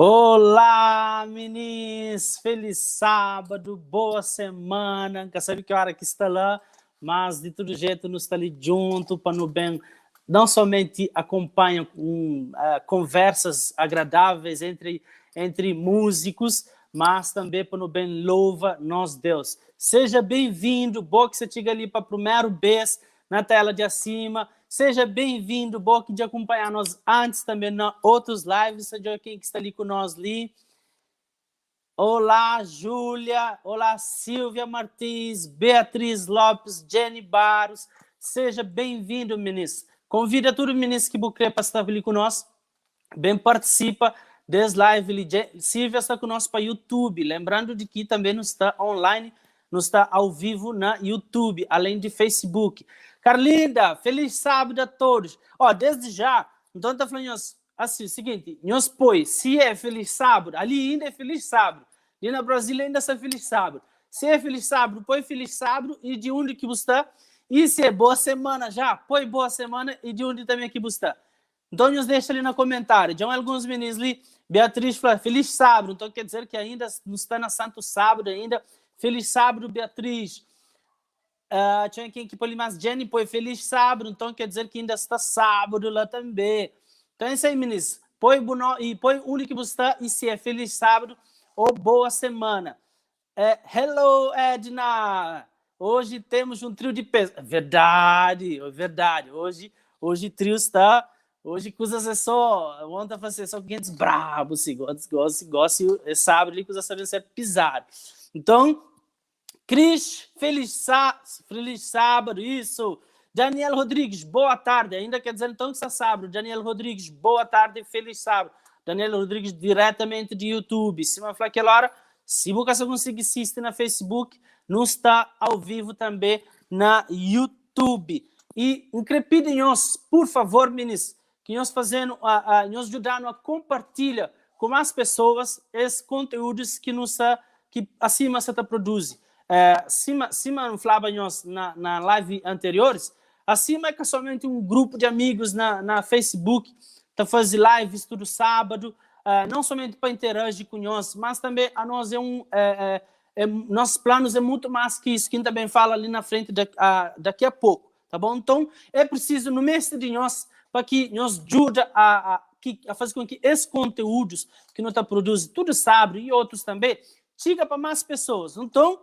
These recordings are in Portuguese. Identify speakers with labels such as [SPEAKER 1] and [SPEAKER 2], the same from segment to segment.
[SPEAKER 1] Olá, meninos! Feliz sábado, boa semana. Nunca sabe que hora que está lá, mas de todo jeito nos está ali junto para no bem. Não somente acompanham conversas agradáveis entre músicos, mas também para no bem louva nós Deus. Seja bem-vindo, bom que você chega ali para o primeiro vez na tela de acima. Seja bem-vindo, bom que de acompanhar nós antes também na outros lives, seja quem que está ali com nós ali. Olá, Júlia, olá, Silvia Martins, Beatriz Lopes, Jenny Barros, seja bem-vindo, ministro. Convida todo ministro que bucrê para estar ali com nós, bem participa das lives. Silvia está com nós para YouTube, lembrando de que também nos está online, nos está ao vivo na YouTube, além de Facebook. Carlinda, feliz sábado a todos. Ó, desde já, então tá falando assim, o seguinte, nós pois, se é feliz sábado, ali ainda é feliz sábado, ali na Brasília ainda é feliz sábado. Se é feliz sábado, põe feliz sábado e de onde que você está. E se é boa semana já, põe boa semana e de onde também que você está. Então, nos deixa ali no comentário. Já alguns meninos ali, Beatriz fala, feliz sábado. Então, quer dizer que ainda não está na Santo Sábado ainda. Feliz sábado, Beatriz. Tinha quem que põe mais Jenny, põe feliz sábado. Então, quer dizer que ainda está sábado lá também. Então, é isso aí, meninos. Põe onde que você está e se é feliz sábado ou boa semana. Hello, Edna. Hoje temos um trio de peso. Verdade, verdade. Hoje o trio está... Hoje, coisas é só... Ontem fazer só 500 bravos, se gosta, é sábado ali, coisas sabem ser pisar. Então, Cris, feliz sábado, isso. Daniel Rodrigues, boa tarde. Ainda quer dizer, então, que está sábado. Daniel Rodrigues, boa tarde, feliz sábado. Daniel Rodrigues, diretamente de YouTube. Se me falar aquela hora, se você conseguir assistir na Facebook, não está ao vivo também na YouTube. E increpidem-nos, por favor, meninos, que nós fazendo, nós ajudando a compartilhar com mais pessoas esses conteúdos que acima você produz. Acima falava nós na live anteriores, acima é que somente um grupo de amigos na Facebook está fazendo lives todo sábado, não somente para interagir com nós, mas também a nós nossos planos é muito mais que isso, quem também fala ali na frente daqui a pouco, tá bom? Então, é preciso no mês de nós, para que nos ajude a fazer com que esses conteúdos que nós produzimos, tudo sábado e outros também, cheguem para mais pessoas. Então,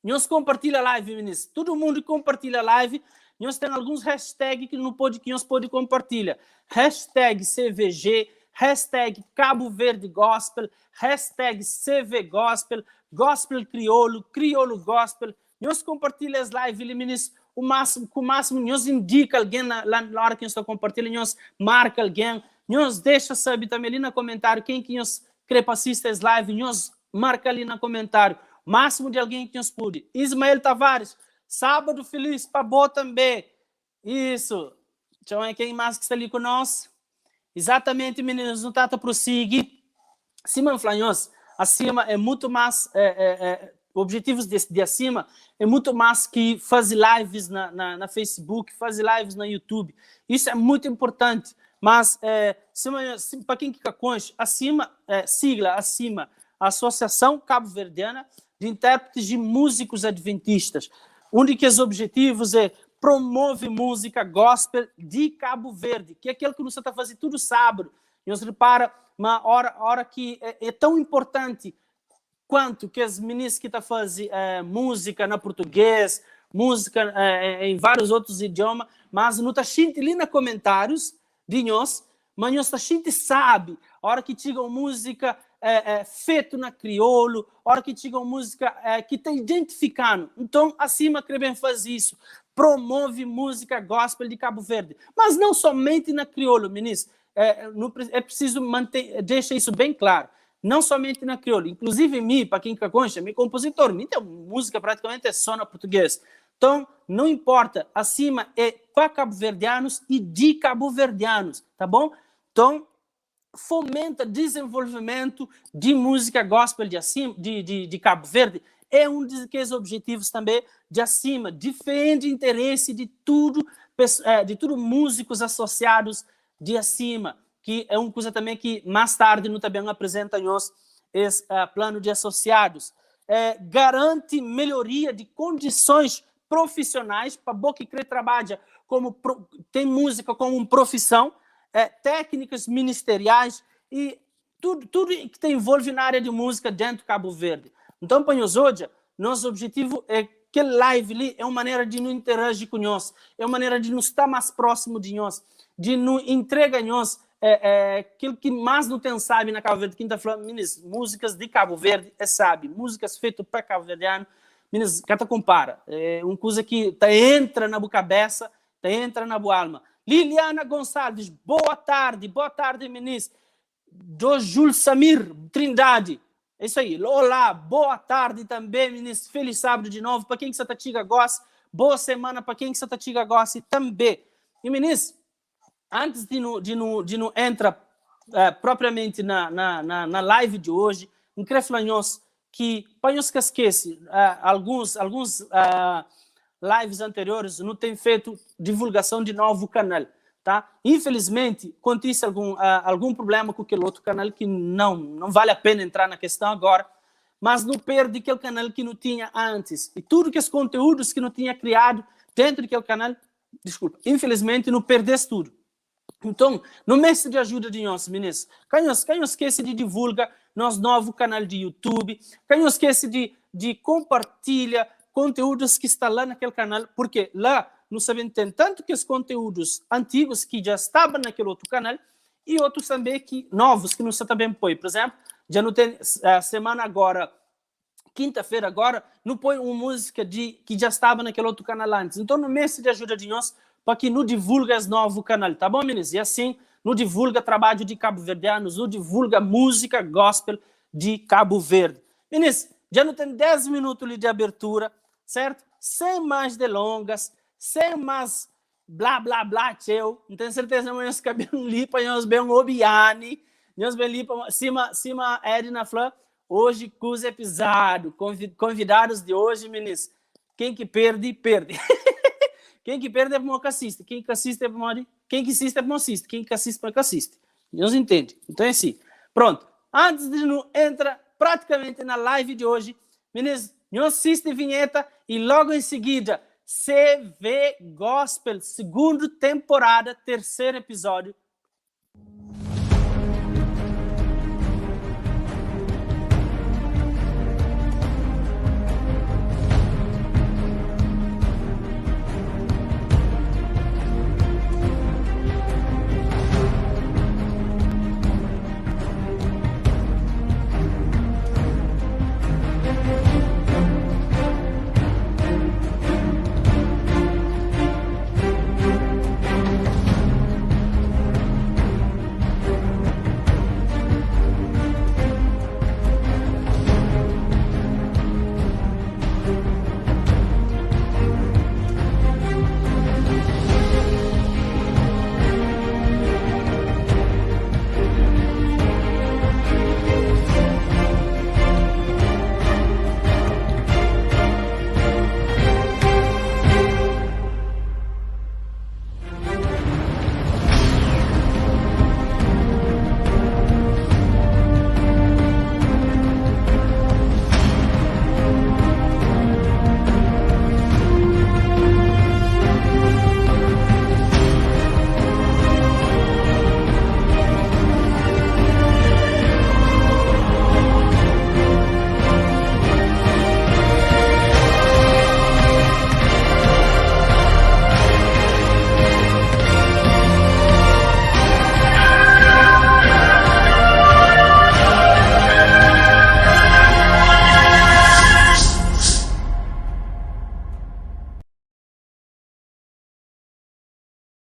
[SPEAKER 1] nós compartilha a live, meninos. Todo mundo compartilha a live. Nós temos alguns hashtags que nós podemos compartilhar. Hashtag CVG, hashtag Cabo Verde Gospel, hashtag CV Gospel, Gospel Crioulo, Crioulo Gospel. Nós compartilhamos as lives, meninos. Com o máximo, nós indica alguém na hora que nós estamos compartilhando, nós marca alguém, nós deixa saber também ali no comentário quem que nós quer para assistir as lives, nós marca ali no comentário, máximo de alguém que nós pude. Ismael Tavares, sábado feliz para boa também. Isso. Então, quem mais que está ali com nós? Exatamente, meninos, não trata prosseguir. Acima, Flanhos, acima é muito mais... objetivos de acima é muito mais que fazer lives na Facebook, fazer lives na YouTube. Isso é muito importante. Mas, para quem fica conche, acima, sigla acima, Associação Cabo-Verdiana de Intérpretes de Músicos Adventistas. Um dos objetivos é promover música gospel de Cabo Verde, que é aquilo que você está fazendo todo sábado. E nos repara uma hora que é tão importante quanto que as meninas que estão fazendo música na português, música em vários outros idiomas, mas não está gente ali nos comentários de nós, mas nós a gente sabe, a hora que chega uma música feita na crioulo, a hora que chega uma música que está identificando. Então, acima, querem fazer isso. Promove música gospel de Cabo Verde. Mas não somente na crioulo, meninas. É preciso deixar isso bem claro. Não somente na crioulo, inclusive mim, para quem concha, meu compositor, minha música praticamente é só na português. Então, não importa, acima é para cabo-verdianos e de cabo-verdianos, tá bom? Então, fomenta desenvolvimento de música gospel de Cabo Verde, é um dos objetivos também de acima, defende interesse de tudo músicos associados de acima, que é uma coisa também que mais tarde nós também apresentamos esse plano de associados. Garante melhoria de condições profissionais para o que trabalha como tem música como uma profissão, técnicas ministeriais e tudo que envolve na área de música dentro do Cabo Verde. Então, para nós hoje, nosso objetivo é que live ali é uma maneira de nos interagir com nós, é uma maneira de nos estar mais próximo de nós, de nos entregar a nós aquilo que mais não tem sabe na Cabo Verde. Quem está falando, meninas, músicas de Cabo Verde sabe, músicas feitas para Cabo Verdeano, meninas, cata compara, é uma coisa que entra na boa cabeça, entra na boa alma. Liliana Gonçalves, boa tarde, meninas. Do Júlio Samir Trindade, é isso aí. Olá, boa tarde também, meninas. Feliz sábado de novo. Para quem que Santa Tiga gosta, boa semana para quem que Santa Tiga gosta também. E, meninas, antes de não entrar propriamente na live de hoje, não quero falar que, para nós que esquece, alguns lives anteriores não tem feito divulgação de novo canal. Tá? Infelizmente, acontece algum problema com aquele outro canal que não vale a pena entrar na questão agora, mas não perde aquele canal que não tinha antes. E tudo que os conteúdos que não tinha criado dentro daquele canal, desculpa, infelizmente não perdesse tudo. Então, no mês de ajuda de nós, meninos, quem não esquece de divulgar nosso novo canal de YouTube, quem não esquece de compartilhar conteúdos que estão lá naquele canal, porque lá não sabem, tem tanto que os conteúdos antigos que já estavam naquele outro canal e outros também novos que não se também põe. Por exemplo, já não tem semana agora, quinta-feira agora, não põe uma música que já estava naquele outro canal antes. Então, no mês de ajuda de nós, para que não divulga esse novo canal, tá bom, meninos? E assim, não divulga trabalho de cabo-verdianos, não divulga música gospel de Cabo Verde. Meninos, já não tem 10 minutos de abertura, certo? Sem mais delongas, sem mais blá, blá, blá, tchau. Não tenho certeza, mas nós cabemos ali para nós ver um Obiani, nós ver ali para cima Edna Flã, hoje coisa é pisado, convidados de hoje, meninos, quem que perde, perde. Quem que perde é para o que assiste, quem que assiste é para quem que assiste é para o assiste, quem que assiste é para o que assiste. Nós entende. Então é assim. Pronto. Antes de não entrar praticamente na live de hoje, meninos, nós assiste a vinheta e logo em seguida CV Gospel, segunda temporada, terceiro episódio.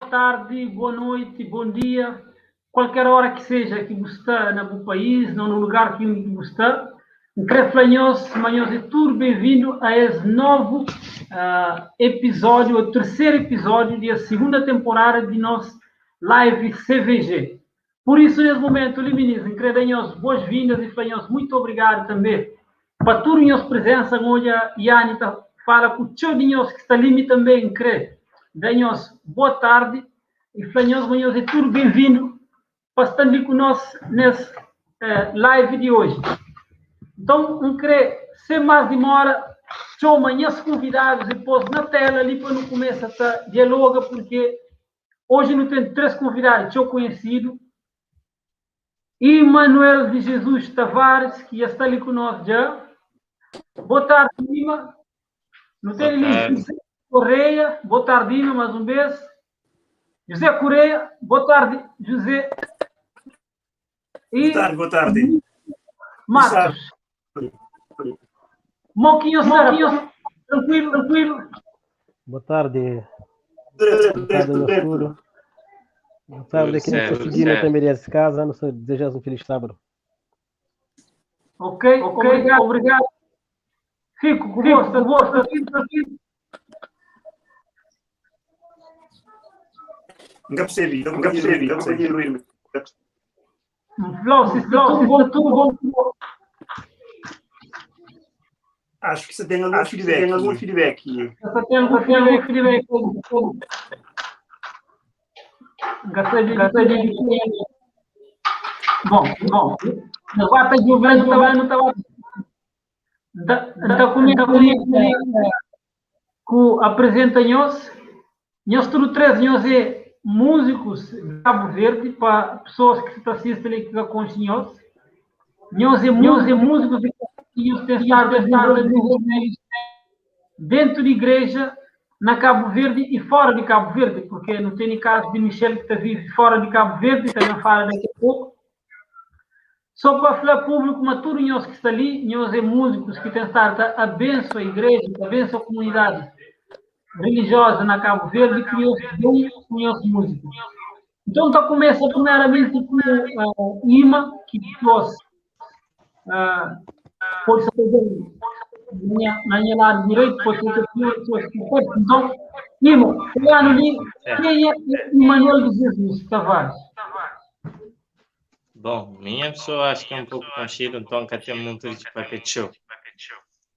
[SPEAKER 1] Tarde, boa noite, bom dia, qualquer hora que seja que você está no país, ou no lugar que você está. Quero falar é tudo bem-vindo a esse novo episódio, o terceiro episódio da segunda temporada de nosso live CVG. Por isso, nesse momento, meninos, quero boas-vindas e falar muito obrigado também para toda a nossa presença. Hoje a Yanni fala com o tio que está ali também, creio. Danhos, boa tarde e Flanhos, é tudo bem-vindo
[SPEAKER 2] para estar ali conosco nesse live de hoje. Então, não querer sem mais demora, sou amanhã os convidados e pôs na tela ali para não começar a dialogar, porque hoje não tem 3 convidados, sou conhecido. E Manuel de Jesus Tavares, que já está ali conosco já. Boa tarde, Lima. Não tem ali José Correia. Boa tarde, Lima, mais um beijo. José Correia. Boa tarde, José. E
[SPEAKER 3] boa tarde.
[SPEAKER 2] Matos. Moquinho, tranquilo.
[SPEAKER 4] Boa tarde. Boa tarde, meu escuro. Boa tarde, aqui não estou seguindo também dessa casa. Não sei desejar um feliz sábado.
[SPEAKER 2] Ok, obrigado. Fico com você.
[SPEAKER 3] Nunca percebi.
[SPEAKER 2] Tudo bom.
[SPEAKER 3] Acho que você tem algum feedback.
[SPEAKER 2] Você tem algum feedback? Gastei de... Bom. Não vai pedir o vento, não estava... Está comigo que apresenta-nos. Nós todos 3 músicos de Cabo Verde, para pessoas que se assistem e que acompanham nós. Nós músicos que os tentaram dentro da igreja, na Cabo Verde e fora de Cabo Verde, porque não tem caso de Michel que está vivo fora de Cabo Verde, também fala daqui a pouco. Só para falar público, mas todos nós que estão ali, nós músicos que tentaram abençoar a igreja, abençoar a comunidade religiosa na Cabo Verde, que nós bem músicos. Então, está começando primeiramente com Ima, que nós pode ser na minha lado direito, pode ser que então, Ima, falando ali, quem é Manuel de Jesus Tavares?
[SPEAKER 5] Bom, minha pessoa acho que é um pouco conhecida, então que tem muito de papel.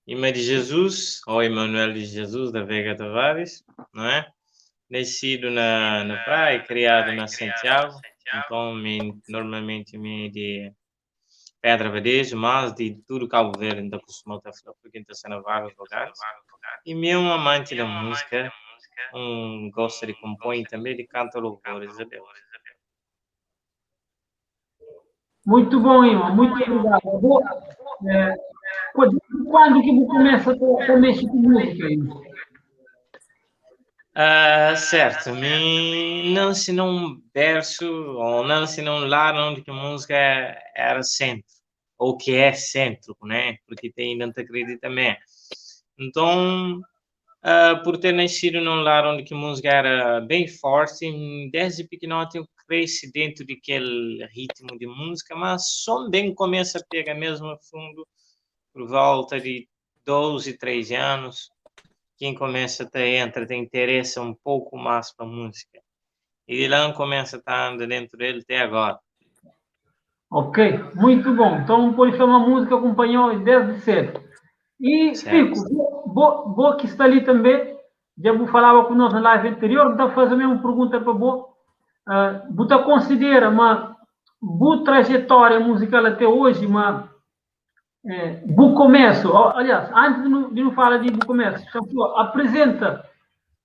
[SPEAKER 5] Ima de Jesus, ou Emanuel de Jesus, da Vega Tavares, não é? Nascido na praia, criado na Santiago, então normalmente me de Pedra Badejo, mas de tudo Cabo Verde, ainda costumou estar falando, porque está sendo em vários lugares. E mesmo amante da música, gosta de compor e também de cantar louvores a Deus.
[SPEAKER 2] Muito bom, Ima, muito obrigado. Quando que você começa a mexer com música, Ima?
[SPEAKER 5] Certo, não ensinou um verso, ou não ensinou um lado onde que a música era centro, ou que é centro, né? Porque tem não acredita também. Então, por ter nascido num lar onde que a música era bem forte, desde pequenote eu cresci dentro daquele ritmo de música, mas só bem começa a pegar mesmo a fundo por volta de 12, 13 anos. Quem começa a ter interesse um pouco mais para a música. E de lá começa a estar dentro dele até agora.
[SPEAKER 2] Ok, muito bom. Então, por isso, uma música acompanhou desde cedo. E, Fico, Bo que está ali também, já vou falava com nós na live anterior, então fazer uma pergunta para Bo. Você considera uma boa trajetória musical até hoje, mas do começo, aliás, antes de não falar de do começo, apresenta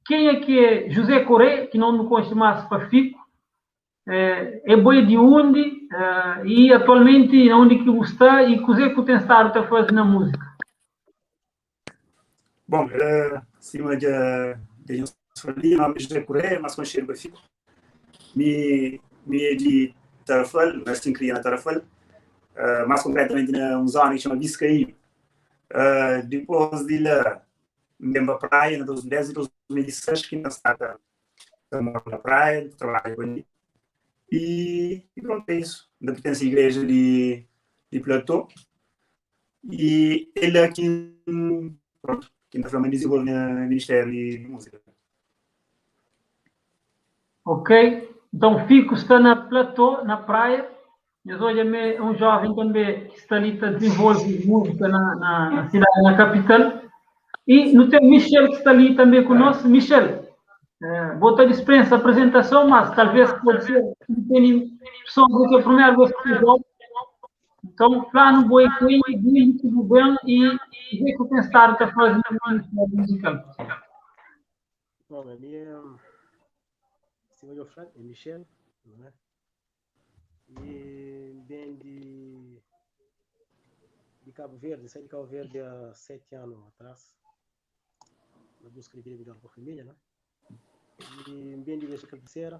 [SPEAKER 2] quem é que é José Correia, que não me conhece mais para Fico, é boi de onde, e atualmente onde que está e o que é que tem estado a fazer na música?
[SPEAKER 3] Bom, acima de meu nome é José Correia, mas conhecido para Fico. Me de Tarrafal, assim criei na Tarrafal. Mais concretamente uns anos que chama Biscaí. Depois de lá, me para a praia, em 2010 e 2016, que ainda está na praia, trabalho com ele. E pronto, é isso. Ainda pertence à igreja de Platô. E ele aqui, pronto, que ainda foi desenvolve no Ministério de Música.
[SPEAKER 2] Ok. Então, Fico está na Platô, na praia. Mas hoje é um jovem também que está ali, está desenvolve música na cidade, na capital. E no tem Michel que está ali também conosco. Michel, Vou te dispensa a apresentação, mas talvez pode ser que tem pessoas que é a primeira vez que jogam. Então, plano boi queen, muito bem e ver que eu tenho estado a fazer uma musical.
[SPEAKER 4] Bom, a minha senhor Frank e Michel, né? E bem de Cabo Verde, saí de Cabo Verde há 7 anos atrás, na busca de vida melhor para a família, né? E bem de igreja cabeceira,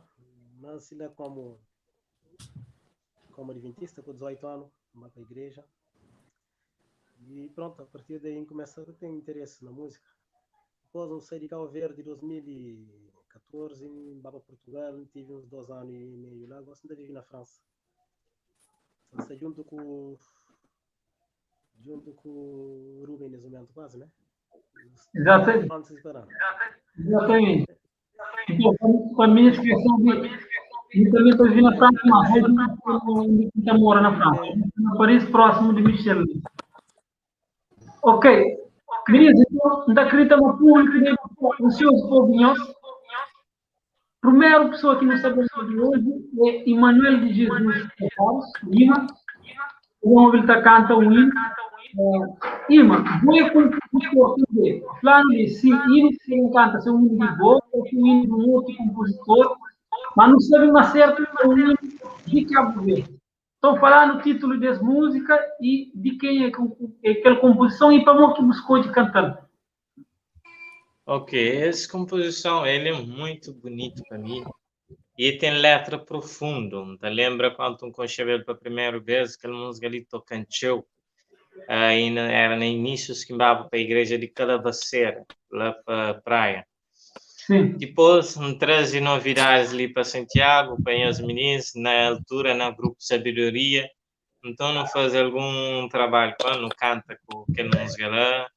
[SPEAKER 4] nasci lá como adventista, com 18 anos, vou para a igreja. E pronto, a partir daí começa a ter interesse na música. Depois eu saí de Cabo Verde em 2014, vim para Portugal, tive uns 2 anos e meio lá, gosto de viver na França. Então, junto com o Rubem nesse momento quase, né?
[SPEAKER 2] Exatamente. Então, para mim, esqueção de também estou vindo na França, mas eu moro na França, em Paris, próximo de Michel. Ok. Beleza, então, da acredita no público, ansioso por opiniões. Primeira pessoa que nos sabe de hoje é Emmanuel de Jesus Lima. Vamos ver se canta o hino. Ima, vou compositor também. Plano de se ele canta se um hino de boa ou se um hino de um outro compositor, mas não sabe uma certa hino de Cabo Verde. Estou falando o título das músicas e de quem é aquela composição e para que buscou de cantar.
[SPEAKER 5] Ok, essa composição ele é muito bonito para mim e tem letra profunda. Então, lembra quando eu conheci pela primeira vez aquela música ali Tocancheu? Ainda era no início que imbava para a igreja de Calavaceira, lá para a praia.
[SPEAKER 2] Sim.
[SPEAKER 5] Depois, trazem novidades ali para Santiago, para os meninos, na altura, no grupo Sabedoria. Então, não faz algum trabalho quando canta com aquela música lá.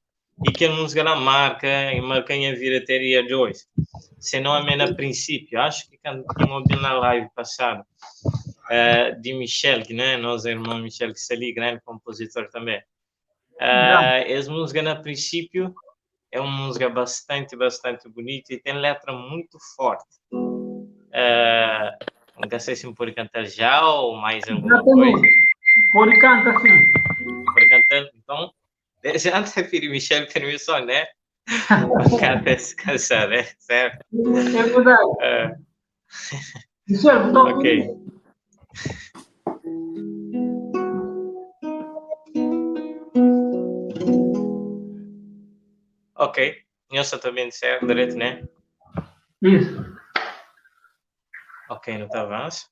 [SPEAKER 5] E aquela música lá marca a minha vida até dia de hoje. Se não é no princípio, acho que cantou bem na live passada, de Michel, que não é nosso irmão Michel, que está ali, grande compositor também. Essa música, no princípio, é uma música bastante bonita e tem letra muito forte. Não sei se pode cantar já ou mais alguma coisa.
[SPEAKER 2] Pode cantar, sim.
[SPEAKER 5] Pode cantar, então. Já antes de pedir Michel permissão, né? Canta essa canção, né? Certo?
[SPEAKER 2] É verdade. Michel, então...
[SPEAKER 5] Ok. Ok. Eu só estou bem certo, direito, né?
[SPEAKER 2] Isso.
[SPEAKER 5] Ok, então avança.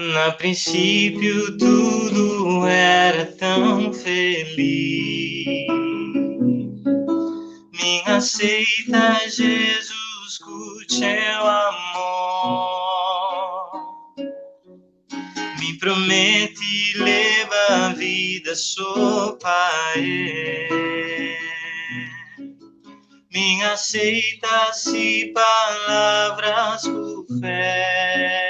[SPEAKER 5] No princípio tudo era tão feliz. Me aceita, Jesus, com teu amor. Me promete levar a vida só para ele. Me aceita se palavras por fé.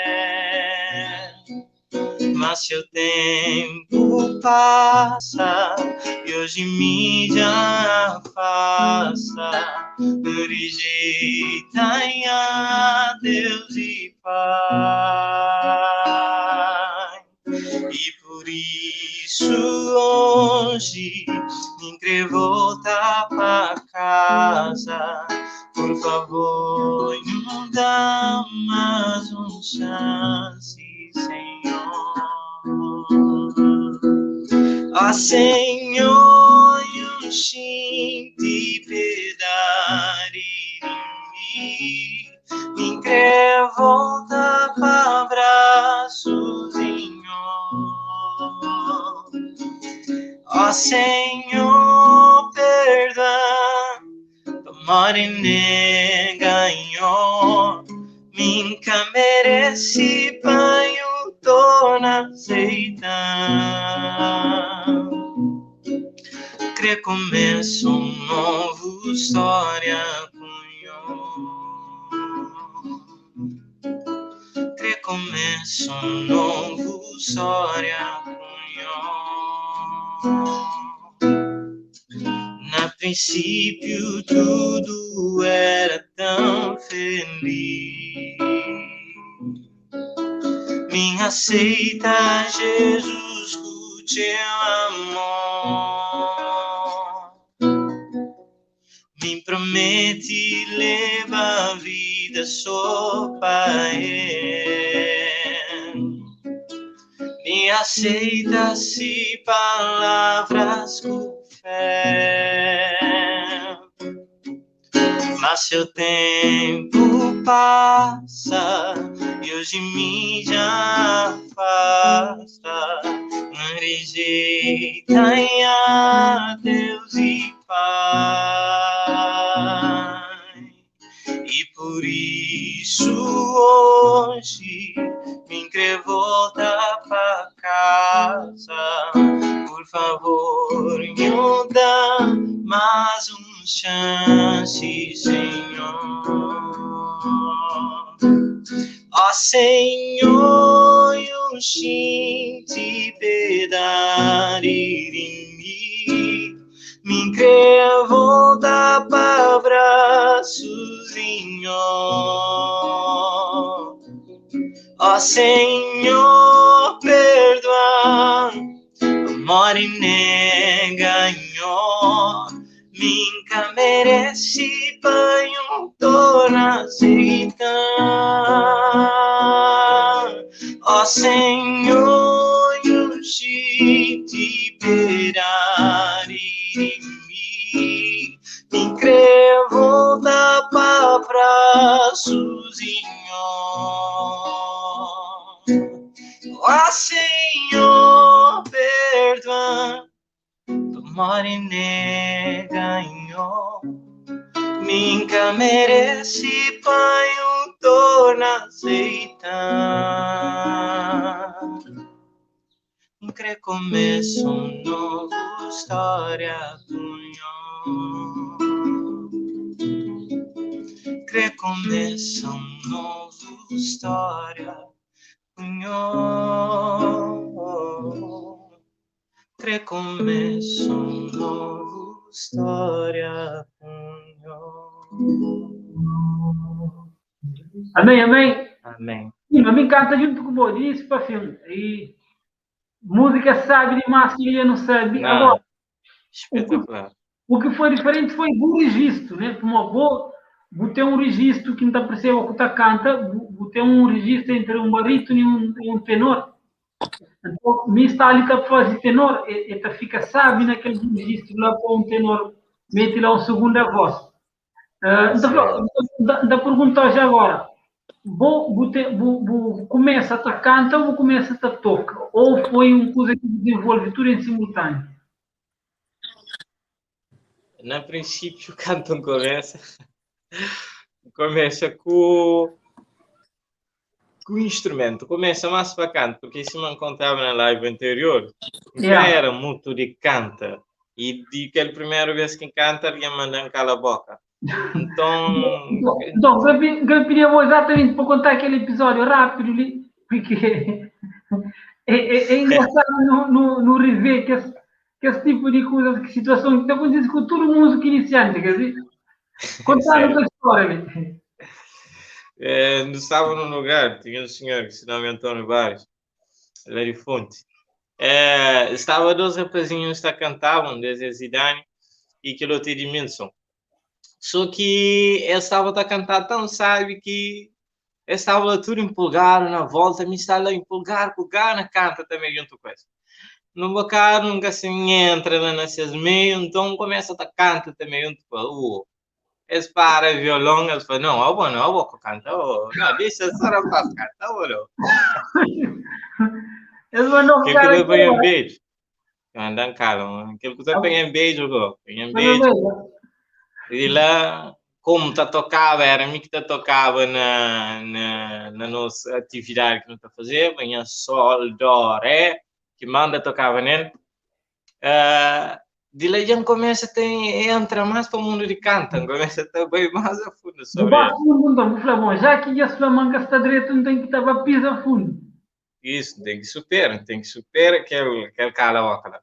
[SPEAKER 5] Mas seu tempo passa e hoje me já afasta, rejeita em a Deus e Pai. E por isso hoje me quero voltar para casa. Por favor, me dá mais um chance, Senhor. Ó Senhor, eu sinto piedade de mim. Me quero voltar para abraços, Senhor. Ó Senhor, perdão, Morine ganhou, minha merece banho, dona aceita. Crê começa novo história cunhou. Crê começa novo história cunhou. Na princípio tudo era tão feliz. Me aceita, Jesus, com teu amor. Me promete levar a vida só para ele. Me aceita se palavras com fé. Mas seu tempo passa e hoje me já afasta. Não rejeita em a Deus e Pai. E por isso hoje me quer voltar para casa. Por favor, me dá mais chance, Senhor. Ó Senhor, eu sinto piedade de mim. Me quer voltar para abraços, Senhor. Ó Senhor, perdoa, amor e ganhou. Minha merece banho, dona aceita. Ó Senhor, eu te piedade de mim. Me quer voltar para abraços, Senhor. Ó Senhor, perdoa, Morine ganhou. Minha merece banho, torna aceita. Crê começa novo história cunhou. Crê começa novo história cunhou. Crê começa novo história cunhou.
[SPEAKER 2] Amém, amém.
[SPEAKER 5] Amém.
[SPEAKER 2] Sim, a mim canta junto com o Boris para filme. E música sabe demais que ele não sabe.
[SPEAKER 5] Não,
[SPEAKER 2] Agora,
[SPEAKER 5] espetacular.
[SPEAKER 2] o que foi diferente foi o registro, né? Como vou ter um registro que não está percebendo o que está canta, vou ter um registro entre um barítono e um tenor. Então, me está ali para fazer tenor, e fica sabe naquele registro lá para um tenor, mete lá uma segunda voz. Então, da pergunta já agora, vou começa a cantar ou começa a tocar? Ou foi uma coisa que desenvolve tudo em simultâneo?
[SPEAKER 5] Na princípio, cantam começa com o instrumento, começa mais para canto, porque isso não contava na live anterior. Já era muito de canta, e de aquela primeira vez que canta, ele ia mandando cala a boca. Então,
[SPEAKER 2] eu queria exatamente para contar aquele episódio rápido, porque é engraçado no rever que esse tipo de coisas, que situação que acontece com todo músico iniciante, quer dizer, contando a história.
[SPEAKER 5] Estava num lugar, tinha um senhor que se chama Antônio Barros, ele é de Fonte. Estava dois rapazinhos que cantavam, desde Zidane e que ele de Minson. Só que ele estava a cantar tão sabe que estava tudo empolgado na volta, me estava a empolgar na canta também junto com isso. No bocado nunca se entra lá nesses meios, então começa a cantar também junto com o eles para violão, eles falam, não, eu vou cantar, não, deixa só não faço cantar, não.
[SPEAKER 2] Eles vão não ficar
[SPEAKER 5] aqui. Quem que beijo? Andam calmo, aquele que você pega em beijo, e lá, como tá tocava, era mim que tocava na nossa atividade que não está a fazer, venha sol, dó, ré, que manda tocava nele. De lá já começa a entra mais para o mundo de canto, começa a estar bem mais a fundo sobre
[SPEAKER 2] isso. Já que a Salamanca está direito, não tem que estar a pisar a fundo.
[SPEAKER 5] Isso, tem que superar aquele cala-boca.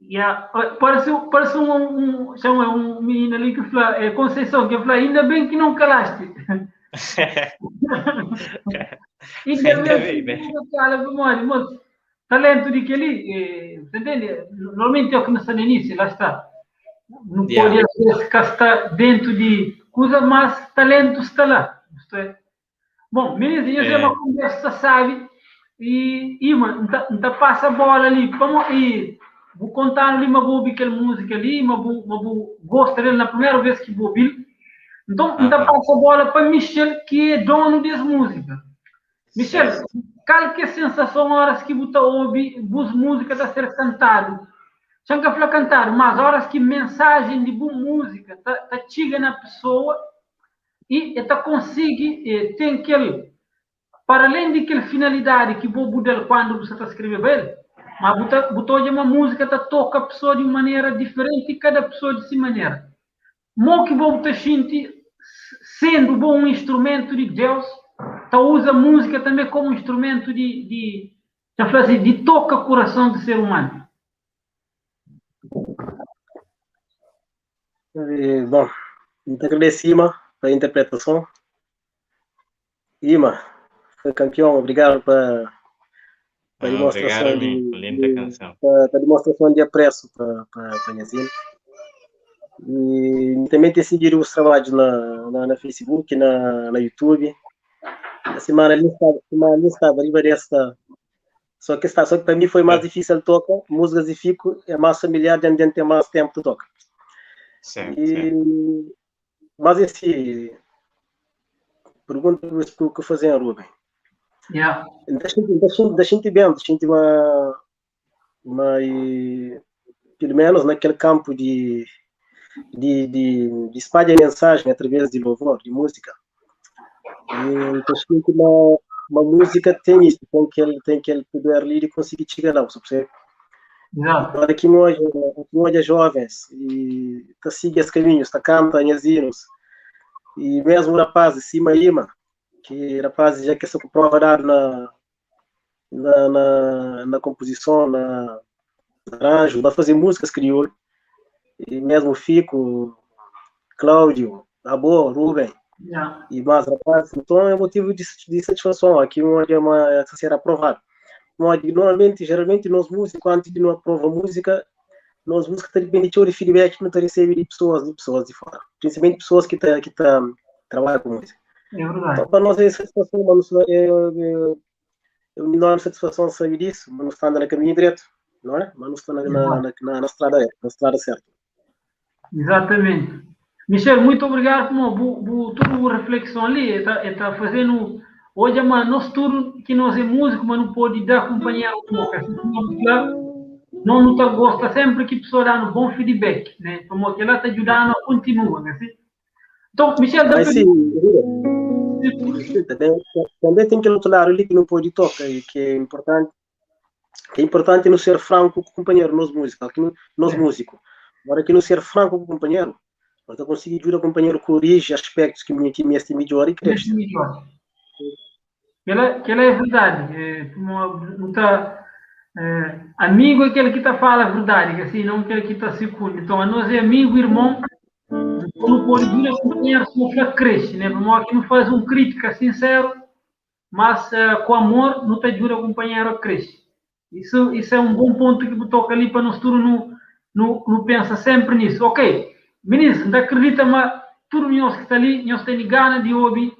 [SPEAKER 2] Yeah. Parece um menino ali que fala, Conceição, que fala, ainda bem que não calaste. Ainda bem, né? Moço, talento de que ali, entende? Normalmente é o que não está no início, lá está. Não pode estar dentro de coisa, mas talento está lá. Isto é. Bom, beleza, é uma conversa, sabe? E mano, não passa a bola ali. Vamos ir. Vou contar ali uma boa música ali, uma boa gosto dele na primeira vez que vou ouvir. Então, passa a bola para Michel, que é dono dessa música. Michel, qual que é a sensação horas que você ouve boas músicas a ser cantado? Já que eu cantar, mas horas que mensagem de boa música chega na pessoa e consegue, tem aquele, para além de aquela finalidade que vou mudar quando você está escrevendo ele, mas botou uma música que toca a pessoa de uma maneira diferente e cada pessoa de si maneira. Mo que vou botar sendo bom um instrumento de Deus, usa a música também como um instrumento de toca o coração do ser humano.
[SPEAKER 4] Bom, muito agradeço, Ima, pela interpretação. Ima, foi campeão, obrigado pela demonstração de apreço para a Nhazine. E também ter seguido os trabalhos na Facebook, na YouTube. A semana listada ali desta. Só que para mim foi mais difícil de tocar. Músicas e fico é mais familiar, de onde tem mais tempo de tocar. Mas esse pergunta que eu fazer a Rubem. Deixa-te bem, pelo menos naquele campo de espalhar mensagem através de louvor, de música. E uma música tem isso, tem aquele poder ali de conseguir chegar lá, você percebe? Agora aqui hoje é jovens e siga esse caminho, canta Nhazinos e mesmo rapazes, cima que rapazes já que essa prova dado na composição, na arranjo, vai fazer músicas crioulo. E mesmo Fico, Cláudio, Abo, Rubem e mais rapazes. Então é motivo de satisfação. Aqui onde é a ser aprovado. Geralmente, nós músicos, antes de não aprovar música, nós músicos dependem de feedback que não recebe de pessoas de fora. Principalmente pessoas que trabalham com música. Então, para nós é satisfação, é uma enorme satisfação saber disso, mas não está andando no caminho direto, não é? Mas não está na estrada certa.
[SPEAKER 2] Exatamente. Michel, muito obrigado por toda a reflexão ali. Está fazendo. Hoje, nós tudo que nós é músico, mas não pode dar companheiro um pouco. Não está gosta sempre que a pessoa dá um bom feedback, né? Como que ela está ajudando a continuar, né? Então, Michel,
[SPEAKER 4] também tem aquele outro lado ali que não pode tocar e que é importante não ser franco com o companheiro, nós músicos. Agora que não ser franco com o companheiro, para conseguir ajudar o companheiro a corrigir aspectos que me estimam melhor e cresce.
[SPEAKER 2] Aquela é verdade. Amigo é aquele que está fala a verdade, assim, não aquele que está segundo. Então, nós é amigo, irmão, não pode vir a companheiro se cresce, né? Porque não faz um crítica sincero, mas com amor não te ajuda a companheiro a crescer. Isso é um bom ponto que toca ali para nós tudo não pensa sempre nisso. Ok, ministro, não acredita, mas tudo nós que está ali, nós temos ganas de ouvir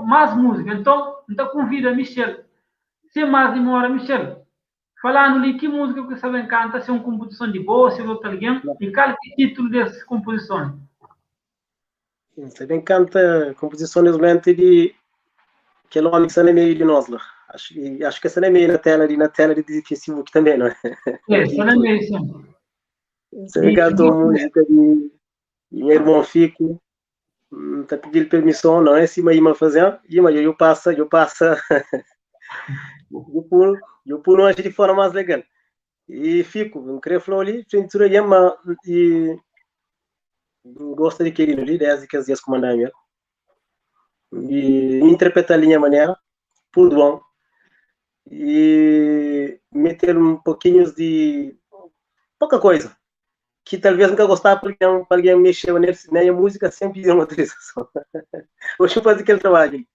[SPEAKER 2] mais música. Então, convida Michel. Se mais demora, Michel, falando ali que música que você canta, se é uma composição de boa, se é outro alguém, e qual é o título dessas composições?
[SPEAKER 4] Você canta composições de que é o nome que está no meio de nós lá. Acho que essa é meio na tela de Facebook também, não é?
[SPEAKER 2] Essa é meio, sim.
[SPEAKER 4] Você cantou música de meu irmão Fico, tá pedindo permissão, não é? Se uma fazer, eu passo, eu pulo antes de forma mais legal. E fico, não queria falar ali, cintura yama, e gosta de querer ali, 10 que as dias comandar mesmo. E interpretar a linha maneira, por bom. E meter um pouquinho de pouca coisa. Que talvez nunca gostava porque alguém mexeu nele, né? E a música sempre é uma autorização. Hoje eu fazer aquele trabalho.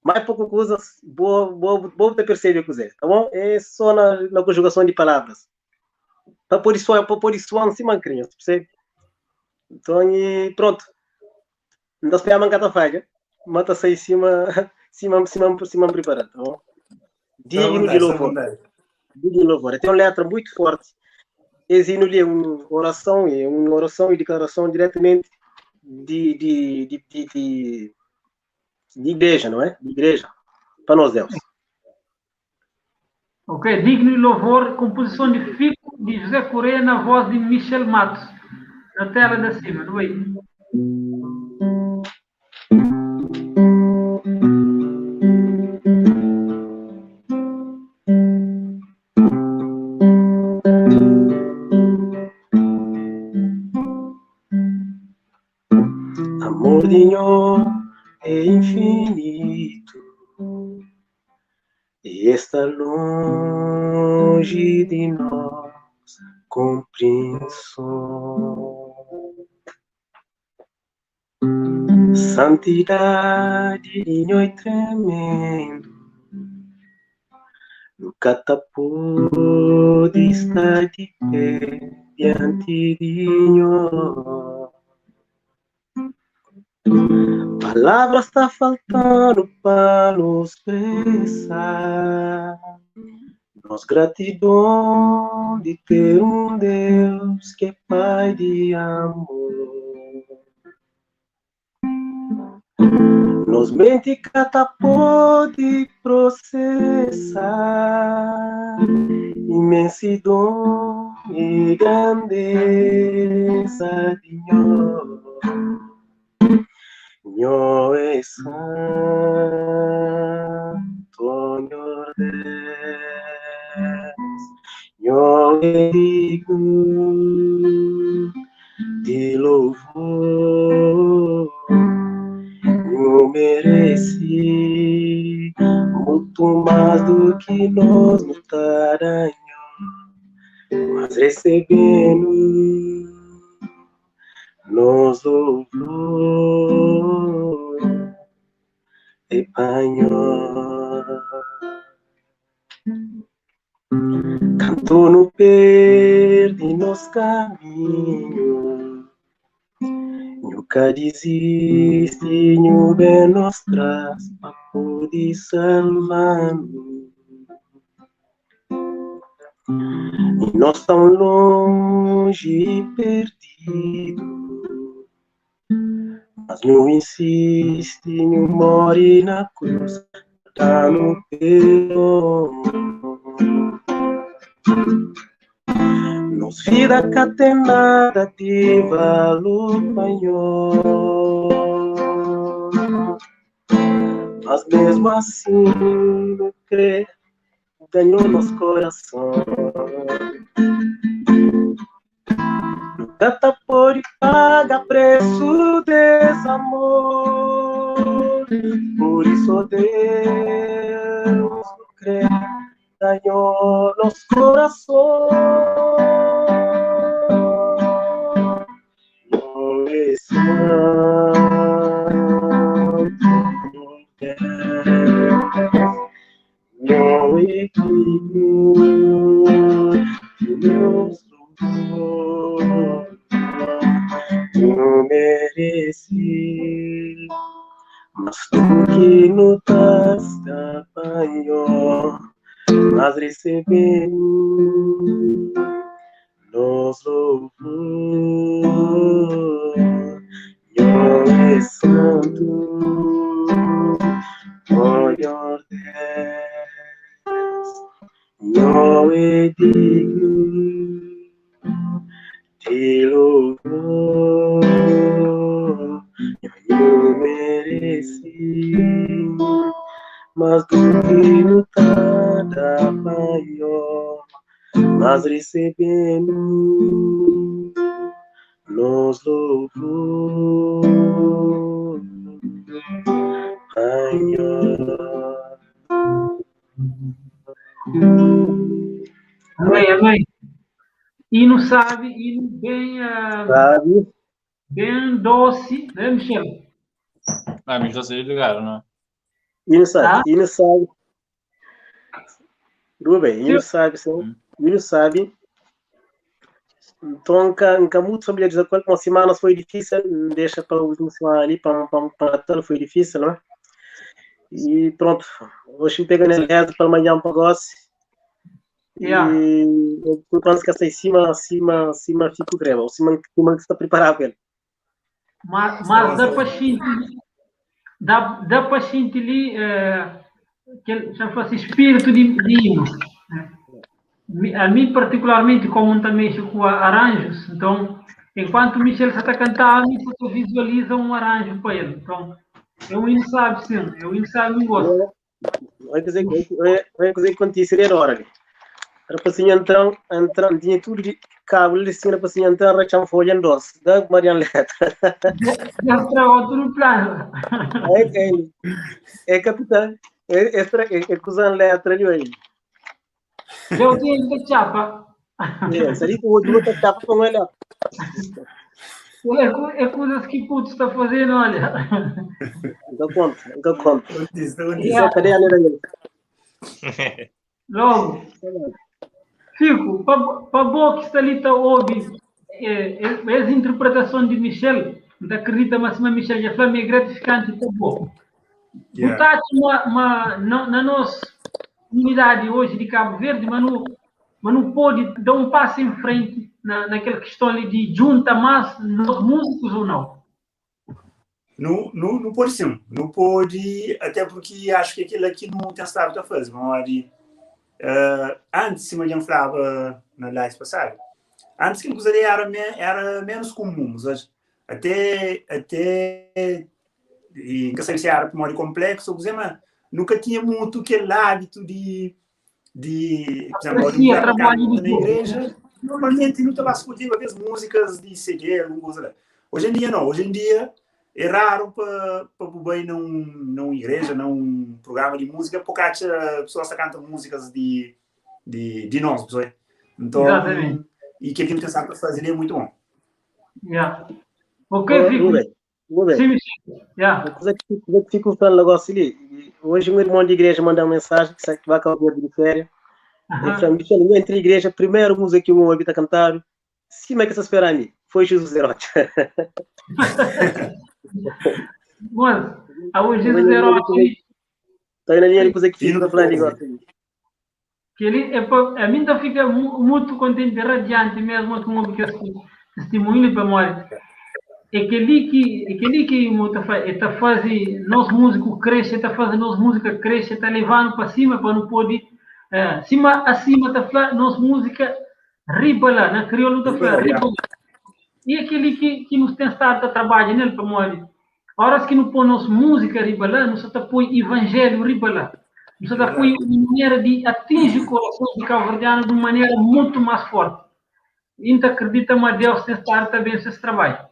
[SPEAKER 4] Mais pouco coisas, vou ter perceber o que é, tá bom? É só na conjugação de palavras. Para pôr isso não se mancrinha, percebe? Então, e pronto. Não dá para mancata falha. Mata sair cima preparado, tá bom? Digno de louvor. Digno de louvor. Tem uma letra muito forte. Existe uma oração e declaração diretamente de igreja, não é? De igreja, para nós Deus.
[SPEAKER 2] Ok, Digno de Louvor, composição de Fico, de José Correia, na voz de Michel Matos, na tela da cima, não é?
[SPEAKER 4] Amor de Senhor é infinito e está longe de nós compreensão. Santidade de Senhor é tremendo, nunca pôde estar de pé diante de Senhor. Palavras está faltando para nos expressar nossa gratidão de ter um Deus que é Pai de amor. Nos mente cata pode processar imensidão e grandeza de Senhor. Senhor é santo, Senhor Senhor é digno de louvor. Eu mereci muito mais do que nós no taranho, mas recebendo nos louvor e Panhó. Canto no perdi nos caminhos, nunca desiste, nunca nos traz para poder salvar-nos. E nós tão longe e perdidos, mas não insiste, não morre na cruz, tá no perdão. Nos vida catenada de valor maior, mas mesmo assim não crê, ganhou nosso coração. Nunca pode pagar preço desse amor, por isso Deus não crê, ganhou nosso coração. Não é não é que Deus não mereci, mas tu que no das apanhou, mas recebemos nos louvor. Senhor é santo, Senhor Deus, Senhor é digno de louvor. mas tudo nada maior, mas recebemos nos louvor maior.
[SPEAKER 2] Amém, amém. E não sabe, e bem,
[SPEAKER 4] Sabe?
[SPEAKER 2] bem doce, né, Michel?
[SPEAKER 6] Ah, mas vocês ligaram, não é?
[SPEAKER 4] E não sabe,
[SPEAKER 2] Tá?
[SPEAKER 4] e não sabe. Rubem, e não sabe, sim. E não sabe. Então, nunca muito família de acordo com a semana foi difícil, deixa para o último semana ali, para Natal foi difícil, não é? E pronto, hoje eu pego na rezo para amanhã um pagode.
[SPEAKER 2] Yeah.
[SPEAKER 4] E eu penso que essa cima fica greva, o cima que está preparado ele.
[SPEAKER 2] Mas dá para sentir, dá para sentir ali que chama-se espírito de hino. A mim, particularmente, como também mexo com arranjos, então, enquanto o Michel está a cantar, a mim só visualiza um arranjo para ele. Então, é um hino sabe, sim, é um hino sabe, eu gosto.
[SPEAKER 4] Vai dizer que quando isso era hora ali. Era para assim entrar, tinha tudo de cabo, ele assim, era para assim entrar, rachar folha em doce, da Mariana Letra.
[SPEAKER 2] Já está outro plano.
[SPEAKER 4] É capitão, é cruzando letra ali aí.
[SPEAKER 2] Eu tenho que chapa.
[SPEAKER 4] Seria que o outro está chapa com ele.
[SPEAKER 2] É coisas que puto está fazendo, olha.
[SPEAKER 4] Nunca conta.
[SPEAKER 2] Yeah.
[SPEAKER 4] Cadê a lenda dele?
[SPEAKER 2] Logo, Fico, para boa que está ali, está ouve essa interpretação de Michel, não acredita, mas Michel já foi gratificante para boa. Botar na nossa comunidade hoje de Cabo Verde, mas não pode dar um passo em frente naquela questão ali de junta mais nos músicos ou não?
[SPEAKER 3] Não pode sim. Não pode, até porque acho que aquilo aqui não tem estado a fazer. Antes, se eu falava na live passada, antes que gostaria era menos comum. Até e que se era para complexo, mas nunca tinha muito aquele hábito de por exemplo, trabalho na igreja. Normalmente não estava escutando as músicas de CD, alguma coisa. Hoje em dia não. Hoje em dia é raro para bem numa igreja, num programa de música, porque as pessoas cantam músicas de nós, pessoal. Então, exatamente. E que aquilo que está para fazer é muito bom.
[SPEAKER 2] Yeah. Ok, Fico. Sim, yeah.
[SPEAKER 4] Eu fico falando um negócio ali. Hoje, meu irmão de igreja mandou uma mensagem que vai acabar de férias. Ele falou: Michel, entre a igreja, primeiro música que eu ouvi a cantar, sim, mas que você espera a mim? Foi Jesus Herote.
[SPEAKER 2] Mano, o Jesus Herote.
[SPEAKER 4] Está aí na linha de coisa que fica falando de negócio.
[SPEAKER 2] Que ele, a mim ainda fica muito contente, radiante mesmo com o testemunho para morte. É aquele que está fazendo nós músicos crescer, está fazendo nós música crescer, está levando para cima para não poder acima está falando nós música riba lá, na crioula está falando riba. E aquele que nos tem estado a trabalhar nele para morrer. Horas que não põe nossa música riba lá, nós está põe evangelho riba lá. Nós está põe uma maneira de atingir o coração do cabo-verdiano de uma maneira muito mais forte. E não acredita, mas Deus tem estado também esse trabalho.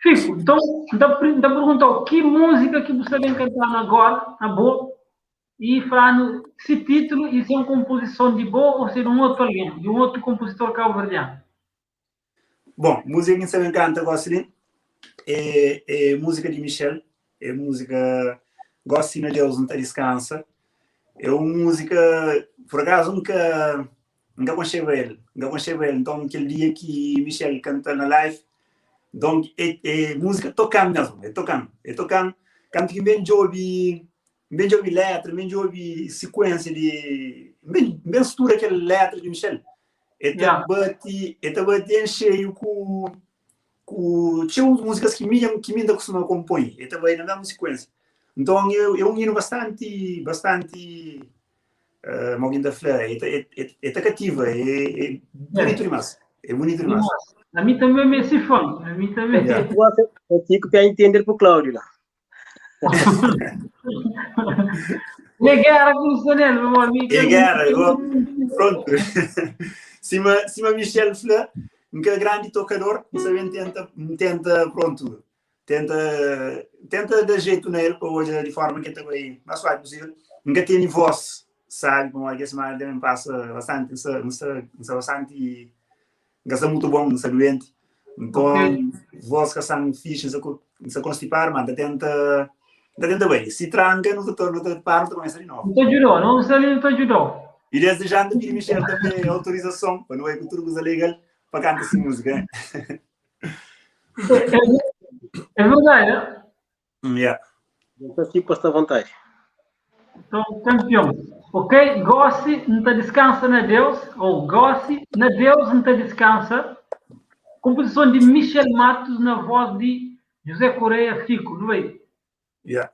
[SPEAKER 2] Fico, então, da pergunta, que música que você vem cantar agora, na boa, e falando se título e se é uma composição de boa ou se é de um outro alguém, de um outro compositor cabo-verdiano?
[SPEAKER 3] Bom, música que você canta, Gosselin, é música de Michel, é música Gosselin Deus não descansa, é uma música, por acaso, nunca conheci ele, então aquele dia que Michel canta na live, então é música tocando mesmo, é tocando, canto que bem de ouvir letra, bem de ouvir sequência de, bem mistura aquela letra de Michel. Bate em cheio com tinha músicas que me ainda costuma compor, vai na mesma sequência. Então é um hino bastante alguém da flor, é cativa, é bonito demais. É bonito demais.
[SPEAKER 2] A mim também me esse fã, a mim também.
[SPEAKER 4] Eu fico para entender para o Cláudio lá.
[SPEAKER 2] Guerra com o Sanel, meu amigo.
[SPEAKER 3] Guerra, pronto. Cima Michel Fleur, um grande tocador, você tenta, pronto, tenta dar jeito nele, para hoje, de forma que também, mas faz possível, nunca tem voz, sabe, como a semana também passa bastante, bastante, gasta muito bom, não doente, então, voz que são fichas, não constipar, mas tenta bem, se tranca, não te para, também sai de novo.
[SPEAKER 2] Não te ajudou.
[SPEAKER 3] E desde já, também, Michel, também autorização, para não é que tudo legal, para cantar essa música.
[SPEAKER 2] É verdade, né?
[SPEAKER 3] Yeah.
[SPEAKER 4] Então, aqui, posta à vontade.
[SPEAKER 2] Então, campeão. Ok? Goste, não te descansa na Deus, ou goste, na Deus não te descansa. Composição de Michel Matos na voz de José Correia Fico, não é?
[SPEAKER 3] Yeah.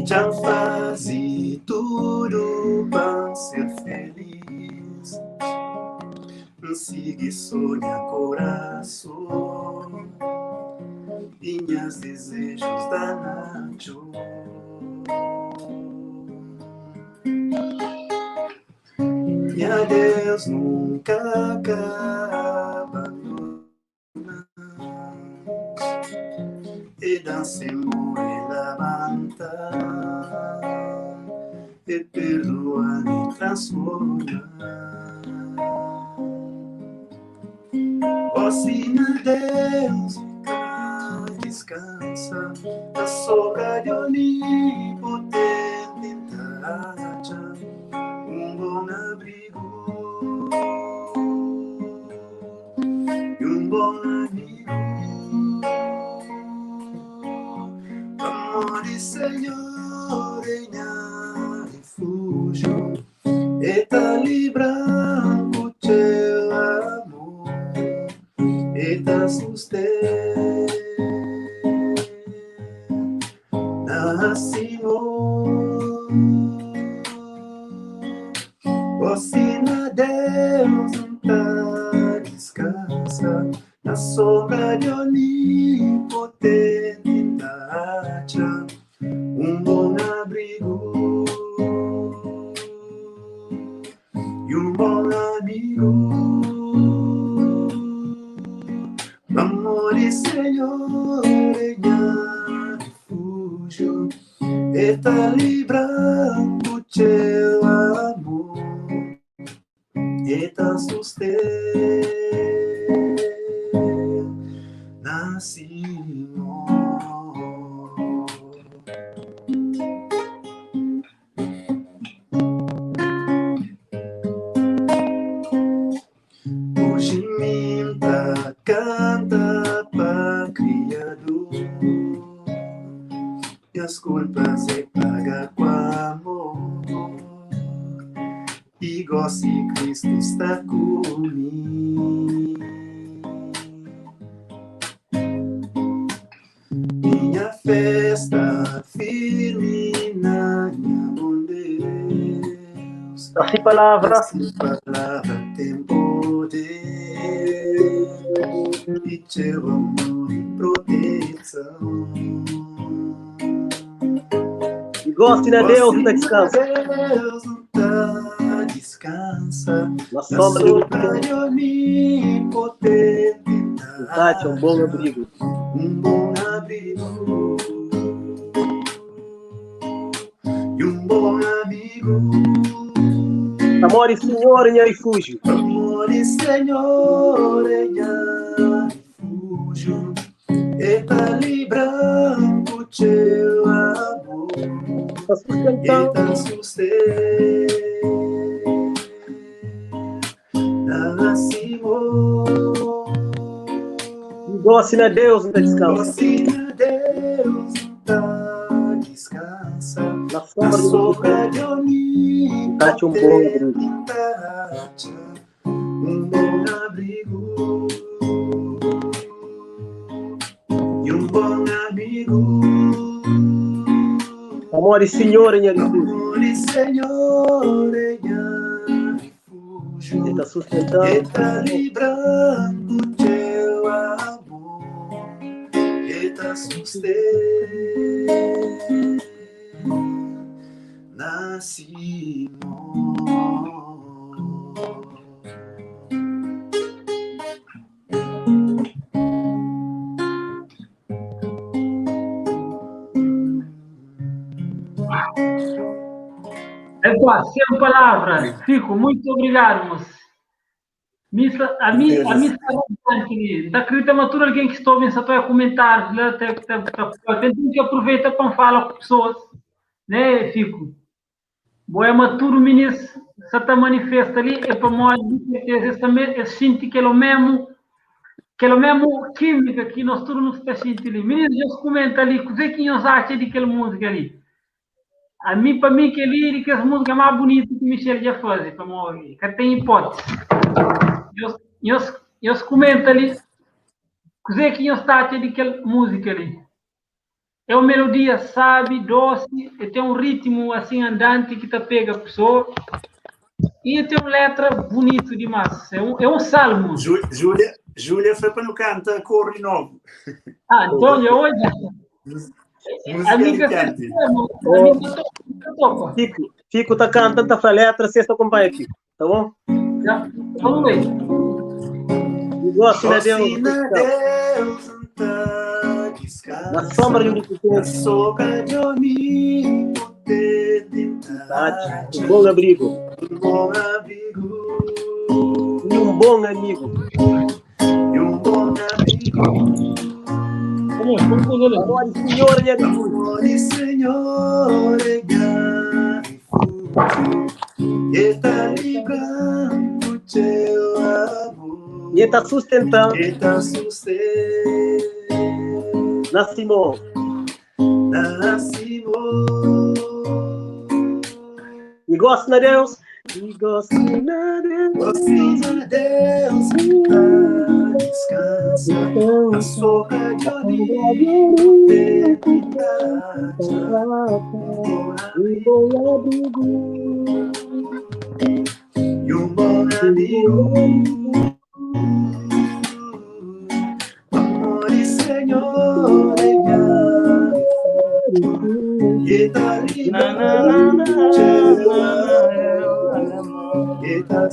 [SPEAKER 3] Já faz tudo para ser feliz. Sigue sonha coração, minhas desejos da nacho. Minha Deus nunca acaba e dancemos e levanta e perdoa e transforma. Ensina Deus nunca descansa, a sombra de onipotente acha bom abrigo e bom amigo. Amor e Senhor em refúgio, eta librando teu amor, eta sustenta, Senhor. Ensina Deus nunca descansa, na sombra de onipotente acha bom abrigo e bom amigo. Amor e Senhor em refúgio, eta librando teu amor, eta sustenta, Senhor. Hoje minta canta para Criador, e as culpas é paga com amor, e gosto de Cristo está comigo. Minha festa firme na minha bom Deus,
[SPEAKER 4] Assim palavra.
[SPEAKER 3] essa palavra tem poder, e teu amor e proteção.
[SPEAKER 4] E goste na Deus, não descansa.
[SPEAKER 3] Deus nunca descansa,
[SPEAKER 4] Na sombra
[SPEAKER 3] de onipotente
[SPEAKER 4] é um bom abrigo.
[SPEAKER 3] bom abrigo e bom amigo.
[SPEAKER 4] Amor e Senhor em refúgio.
[SPEAKER 3] Amor e Senhor em refúgio, eta librando teu amor, eta sustenta, Senhor.
[SPEAKER 4] Goste na Deus, não descansa.
[SPEAKER 3] Ensina Deus nunca descansa,
[SPEAKER 4] Na
[SPEAKER 3] na
[SPEAKER 4] sombra
[SPEAKER 3] sombra de
[SPEAKER 4] Tacha um bom abrigo.
[SPEAKER 3] onipotente, bom abrigo e bom amigo.
[SPEAKER 4] Amor e Senhor, em
[SPEAKER 3] Amor e Senhor, em refúgio.
[SPEAKER 4] está sustentando,
[SPEAKER 3] Está librando teu amor. Está sustentando.
[SPEAKER 2] Sem palavras. Fico muito obrigado, moço. A mim da acredita matura alguém que estou vendo, só estou a comentar, tem que aproveitar para falar com pessoas, né, Fico? Boa maturo ministro, se está manifesta ali, é para nós, é sentir que é o mesmo química que nós todos nos está sentindo ali. Ministro, já comenta ali, o que nós achamos de aquela música ali? Para mim, que ali, que as músicas mais bonitas que o Michel já faz, para nós, que tem hipótese. Eu comento ali, o que nós está achando de aquela música ali? É uma melodia, sabe, doce, e tem um ritmo assim andante que pega a pessoa. E tem uma letra bonita demais. É um salmo.
[SPEAKER 3] Júlia foi para no canto, coro de novo.
[SPEAKER 2] Então eu hoje.
[SPEAKER 3] Amiga,
[SPEAKER 4] Fico tá cantando a letra, você acompanha aqui, tá bom?
[SPEAKER 2] Já. Vamos ver.
[SPEAKER 4] Gosto, né, Deus? Na sombra de um bom abrigo. E um bom amigo. Amor e Senhor,
[SPEAKER 3] amor e Senhor, está ligando teu amor.
[SPEAKER 4] E está sustentando. Nascimos. E gosto de Deus. E gosto de
[SPEAKER 3] Deus. Descansa a sombra de olivo. E um bom amigo. Amor e Senhor, e tá ligando e tá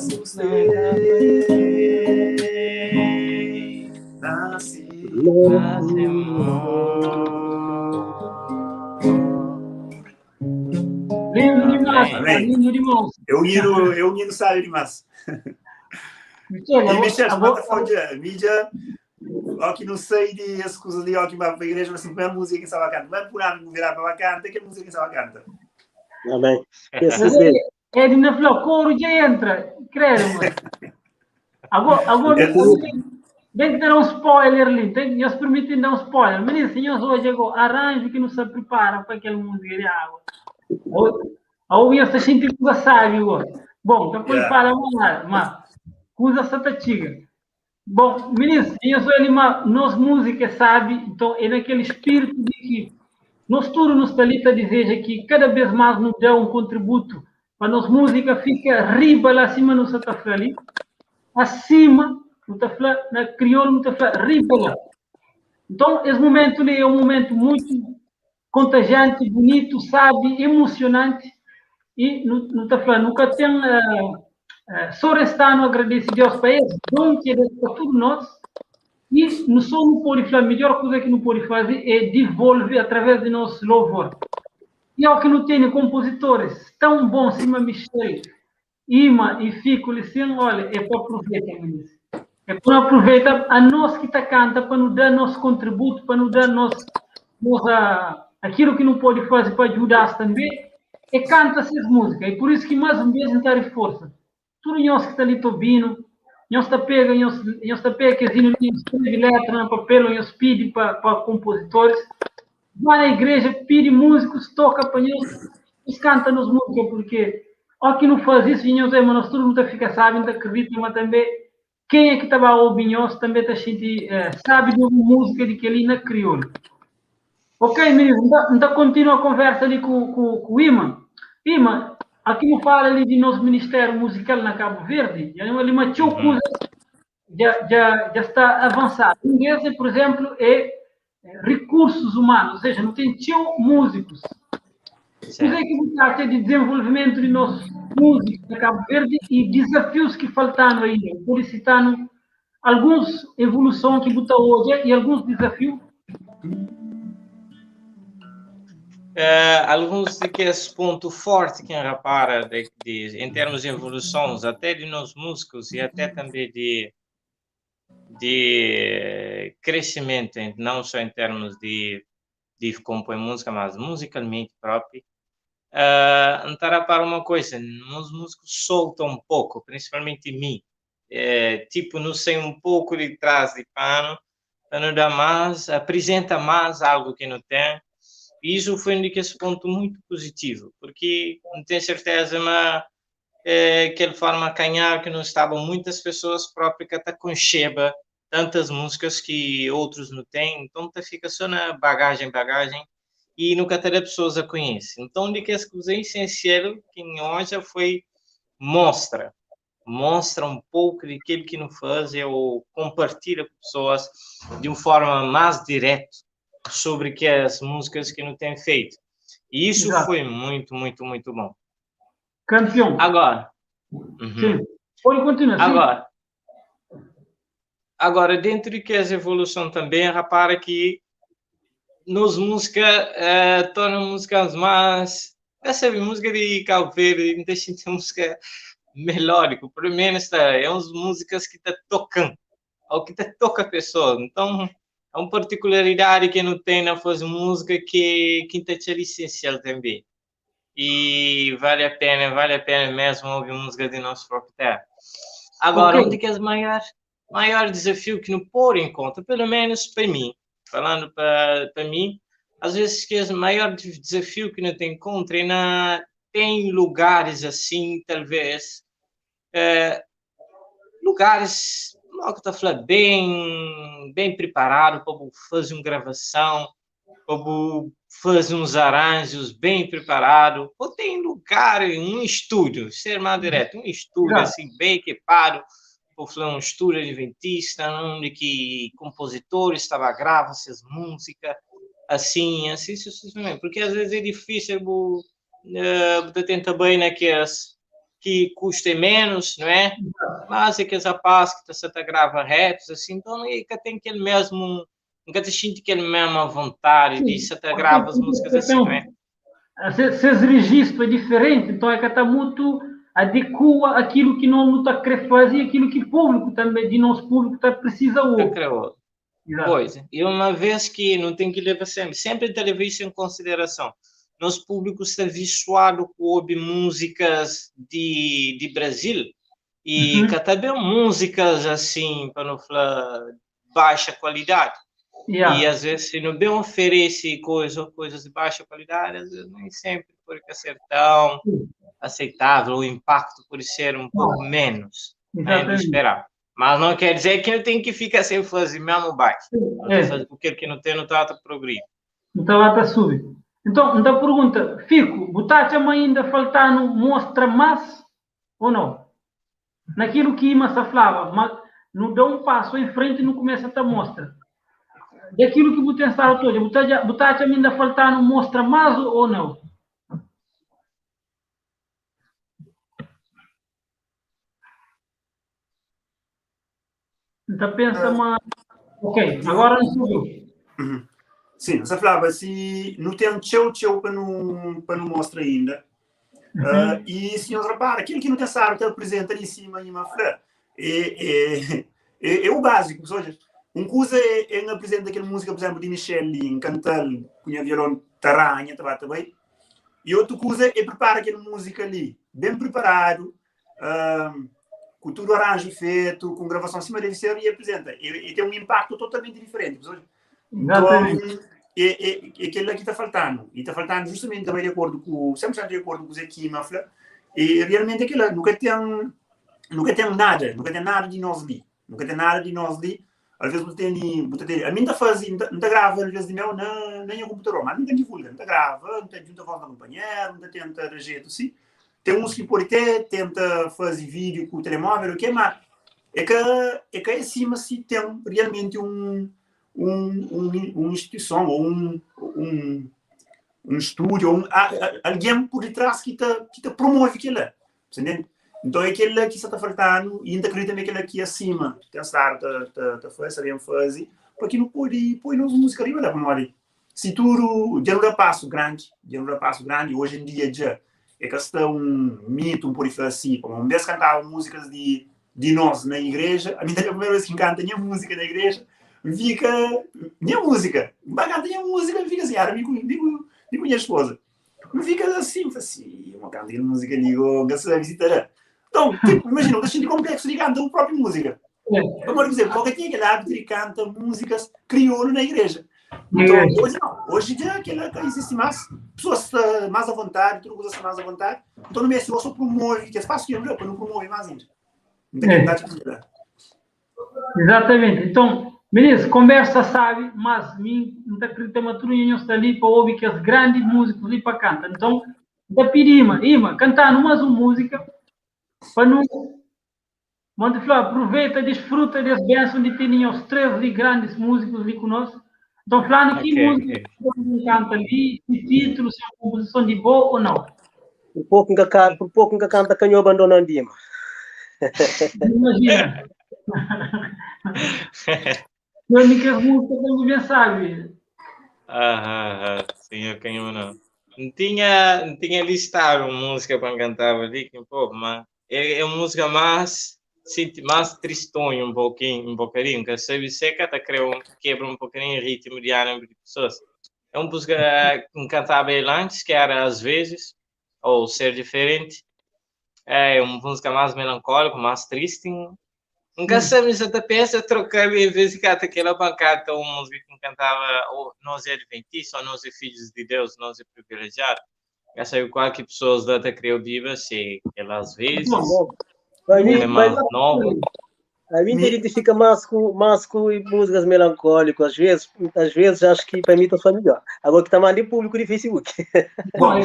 [SPEAKER 2] Lindo demais, lindo demais.
[SPEAKER 3] Eu unido sabe demais. Michel, bota fora mídia. Ó que não sei de as coisas ali, ó que vai para a igreja, mas não é música que estava cantando. Não é por ano virar para a canta, que é música que estava cantando.
[SPEAKER 4] Amém.
[SPEAKER 2] É de na flor, coro já entra. Creio, mano. Agora, tem que dar um spoiler ali. Eles permitem dar um spoiler. Menino, senhores, hoje chegou arranjo que não se prepara para aquela música de água. Ou eu estou sentindo que você sabe agora. Bom, depois fala, mas coisa satatiga. Bom, meninos, eu sou ele, nós música sabe, então é naquele espírito de que nós todos nos talita deseja que cada vez mais nos dê um contributo para nós música fica riba lá acima no Satafé ali, acima no Tafé, na crioula no Tafé, riba lá. Então esse momento ali é um momento muito contagiante, bonito, sabe, emocionante e no Tafé nunca tem só restando agradecer a Deus para esse dom que é para todos nós. E não só não pode fazer, a melhor coisa que não pode fazer é devolver através de nosso louvor. E ao que não tem compositores tão bons, cima Michel, Ima e Fico, assim, olha, é para aproveitar, é para aproveitar a nós que está canta, para nos dar nosso contributo, para nos dar aquilo que não pode fazer para ajudar também, é canta essas músicas. E por isso que mais uma vez entrar em força. Tudo nós que está ali ouvindo, nós está pega que escreve letra no papel, nós pede para compositores, vai na igreja, pede músicos, toca para nós canta nos músicas, porque aqui não faz isso, nós todos não fica sabendo, acredita, mas também quem é que estava a ouvir nós também está sabe de música de que ali na crioula. Ok, menino, então continua a conversa ali com o Ima. Ima, aqui me fala ali de nosso Ministério Musical na Cabo Verde, ali uma coisa já está avançado. Um deles, por exemplo, é recursos humanos, ou seja, não tem músicos. O que é que você acha de desenvolvimento de nossos músicos na Cabo Verde e desafios que faltam ainda? Solicitando algumas evoluções que você hoje e alguns desafios?
[SPEAKER 5] Alguns daqueles pontos fortes que repara em termos de evoluções, até de nós músicos e até também de crescimento, não só em termos de compor música, mas musicalmente próprio. Então, para uma coisa, nós músicos soltam um pouco, principalmente mim. Tipo, não sei um pouco de trás de pano, para não dar mais, apresenta mais algo que não tem. E isso foi um ponto muito positivo, porque não tenho certeza, mas aquela forma canhar que não estavam muitas pessoas próprias que até concheba tantas músicas que outros não têm, então fica só na bagagem, e nunca todas as pessoas a conhecem. Então, de que as coisas essenciais que hoje foi mostra um pouco daquilo que não faz ou compartilha com pessoas de uma forma mais direta sobre que as músicas que não tem feito. E isso foi muito, muito, muito bom.
[SPEAKER 2] Campeão.
[SPEAKER 5] Agora.
[SPEAKER 2] Sim. Pode continuar.
[SPEAKER 5] Agora, dentro de que as evolução também, repara que nos música torna músicas mais... Essa música de Cabo Verde, não deixa de ter música melódica, pelo menos é umas músicas que tá tocando, ou que toca a pessoa. Então, é uma particularidade que não tem na fazer música que é essencial também. E vale a pena mesmo ouvir música de nosso próprio terra. Agora, onde que é o maior desafio que não pôr em conta, pelo menos para mim, falando para mim, às vezes que o maior desafio que não tem contra tem lugares assim, talvez, lugares, como que está falando, bem preparado para fazer uma gravação, para fazer uns arranjos bem preparados, ou tem lugar, um estúdio, ser mais direto, um estúdio assim, bem equipado, para fazer um estúdio adventista, onde que compositores estavam a gravar essas músicas, assim, sucessivamente, porque às vezes é difícil você tentar bem naqueles que custem menos, não é? Mas é que essa paz que você grava raps, assim, então é que tem aquele mesmo, nunca te sente aquele mesma vontade de você grava as músicas assim, não é?
[SPEAKER 2] Esses registros é diferente, então é que está muito adequa aquilo que não está querendo fazer, aquilo que o público também, de nosso público precisa ouvir.
[SPEAKER 5] Pois, e uma vez que não tem que levar sempre tem que levar isso em consideração. Nosso público está visuado com ouvir músicas de Brasil e que também músicas assim, para não falar baixa qualidade. E às vezes se não bem oferece coisas de baixa qualidade, às vezes nem sempre pode ser tão aceitável, o impacto pode ser um pouco menos do esperado. Mas não quer dizer que eu tenho que ficar sem fazer mesmo baixo. Porque que não tem, não está a progredir.
[SPEAKER 2] Então lá está subindo. Então pergunta, Fico, botaste ainda faltando mostra mais ou não? Naquilo que Ima se falava, mas não dá um passo em frente e não começa a mostra. Daquilo que você está todo, botaste ainda faltando mostra mais ou não? Então pensa, mas... Ok, agora não subiu.
[SPEAKER 3] Sim, você falava, se não tem um tchau para não mostrar ainda. E, senhor repara, aquilo que não tem sabe, está apresenta ali em cima e uma flor. É o básico, pessoas. Coisa é apresenta aquela música, por exemplo, de Michel Lin, cantar com o violão taranha, também. E outra coisa é preparar aquela música ali, bem preparado, com tudo arranjo feito, com gravação em cima dele ser e apresenta. E tem um impacto totalmente diferente, pessoas. Então, é aquilo que está faltando. E está faltando justamente também de acordo com, 100% de acordo com o Zé Mafla. E realmente aquilo nunca tem nada de nós ali. nunca tem nada de nós ali. Às vezes você tem, a mim está fazendo, não está grava, às vezes de meu, nem o computador, mas não tem divulga, não está grava, não tem junta voz da companheira, não tenta rejeito, assim. Tem uns que por ter, tenta fazer vídeo com o telemóvel, o que mas é que em cima se tem realmente uma instituição, ou um estúdio, ou alguém por detrás que te promove aquilo, entende? Então é aquele que está faltando, e ainda acredito também que aqui acima, tem a fazer, porque não pode pôr nos músicas ali, olha, como se tudo, já não passo grande, hoje em dia já, é que está um mito, por isso assim, como uma vez cantava músicas de nós na igreja, a minha primeira vez que canta minha música na igreja, fica, minha música, vai cantar minha música, fica assim, era minha esposa, não fica assim, uma canta de música, digo, que se vai visitar. Então, tipo, imagina, eu deixei de complexo de cantar a própria música. Vamos dizer, qualquer tinha aquele hábito de cantar músicas crioulo na igreja. Então, hoje não. Hoje já aquela existe mais. Pessoas mais à vontade, tudo coisa mais à vontade. Então, no mês, eu só promove, que é fácil que eu não promove mais ainda. Não tem que
[SPEAKER 2] Exatamente. Então, beleza, conversa sabe, mas mim não acredito que tudo está ali para ouvir que as grandes músicas ali para cantar. Então, da pirima, cantando mais uma música, para não. Manda falar, aproveita, desfruta das bênçãos de terem os três ali, grandes músicos ali conosco. Então, falando que música que canta ali, se título, se é uma composição de boa ou não.
[SPEAKER 7] Por pouco que canta, canhou abandonando Dima.
[SPEAKER 2] Imagina. Eu me quero música como bem sabe.
[SPEAKER 5] Sim, eu canho não. Não tinha listado uma música para cantar ali, pô, mas é uma música mais tristonho um bocadinho, que sabe seca até quebra um pouquinho o ritmo de ânimo de pessoas. É uma música que cantava ele antes, que era Às Vezes, ou Ser Diferente. É uma música mais melancólica, mais triste. Nunca sabia se a peça trocava em vez de cantar aquela bancada, uma música que cantava Nós é Adventistas, ou Nós é Filhos de Deus, Nós é Privilegiados. Já saiu qualquer pessoa da criou viva, se ela às vezes, é mais nova.
[SPEAKER 7] A mim identifica mais com músicas melancólicas, às vezes acho que para mim está só melhor. Agora que está mais de público de Facebook.
[SPEAKER 2] Bom,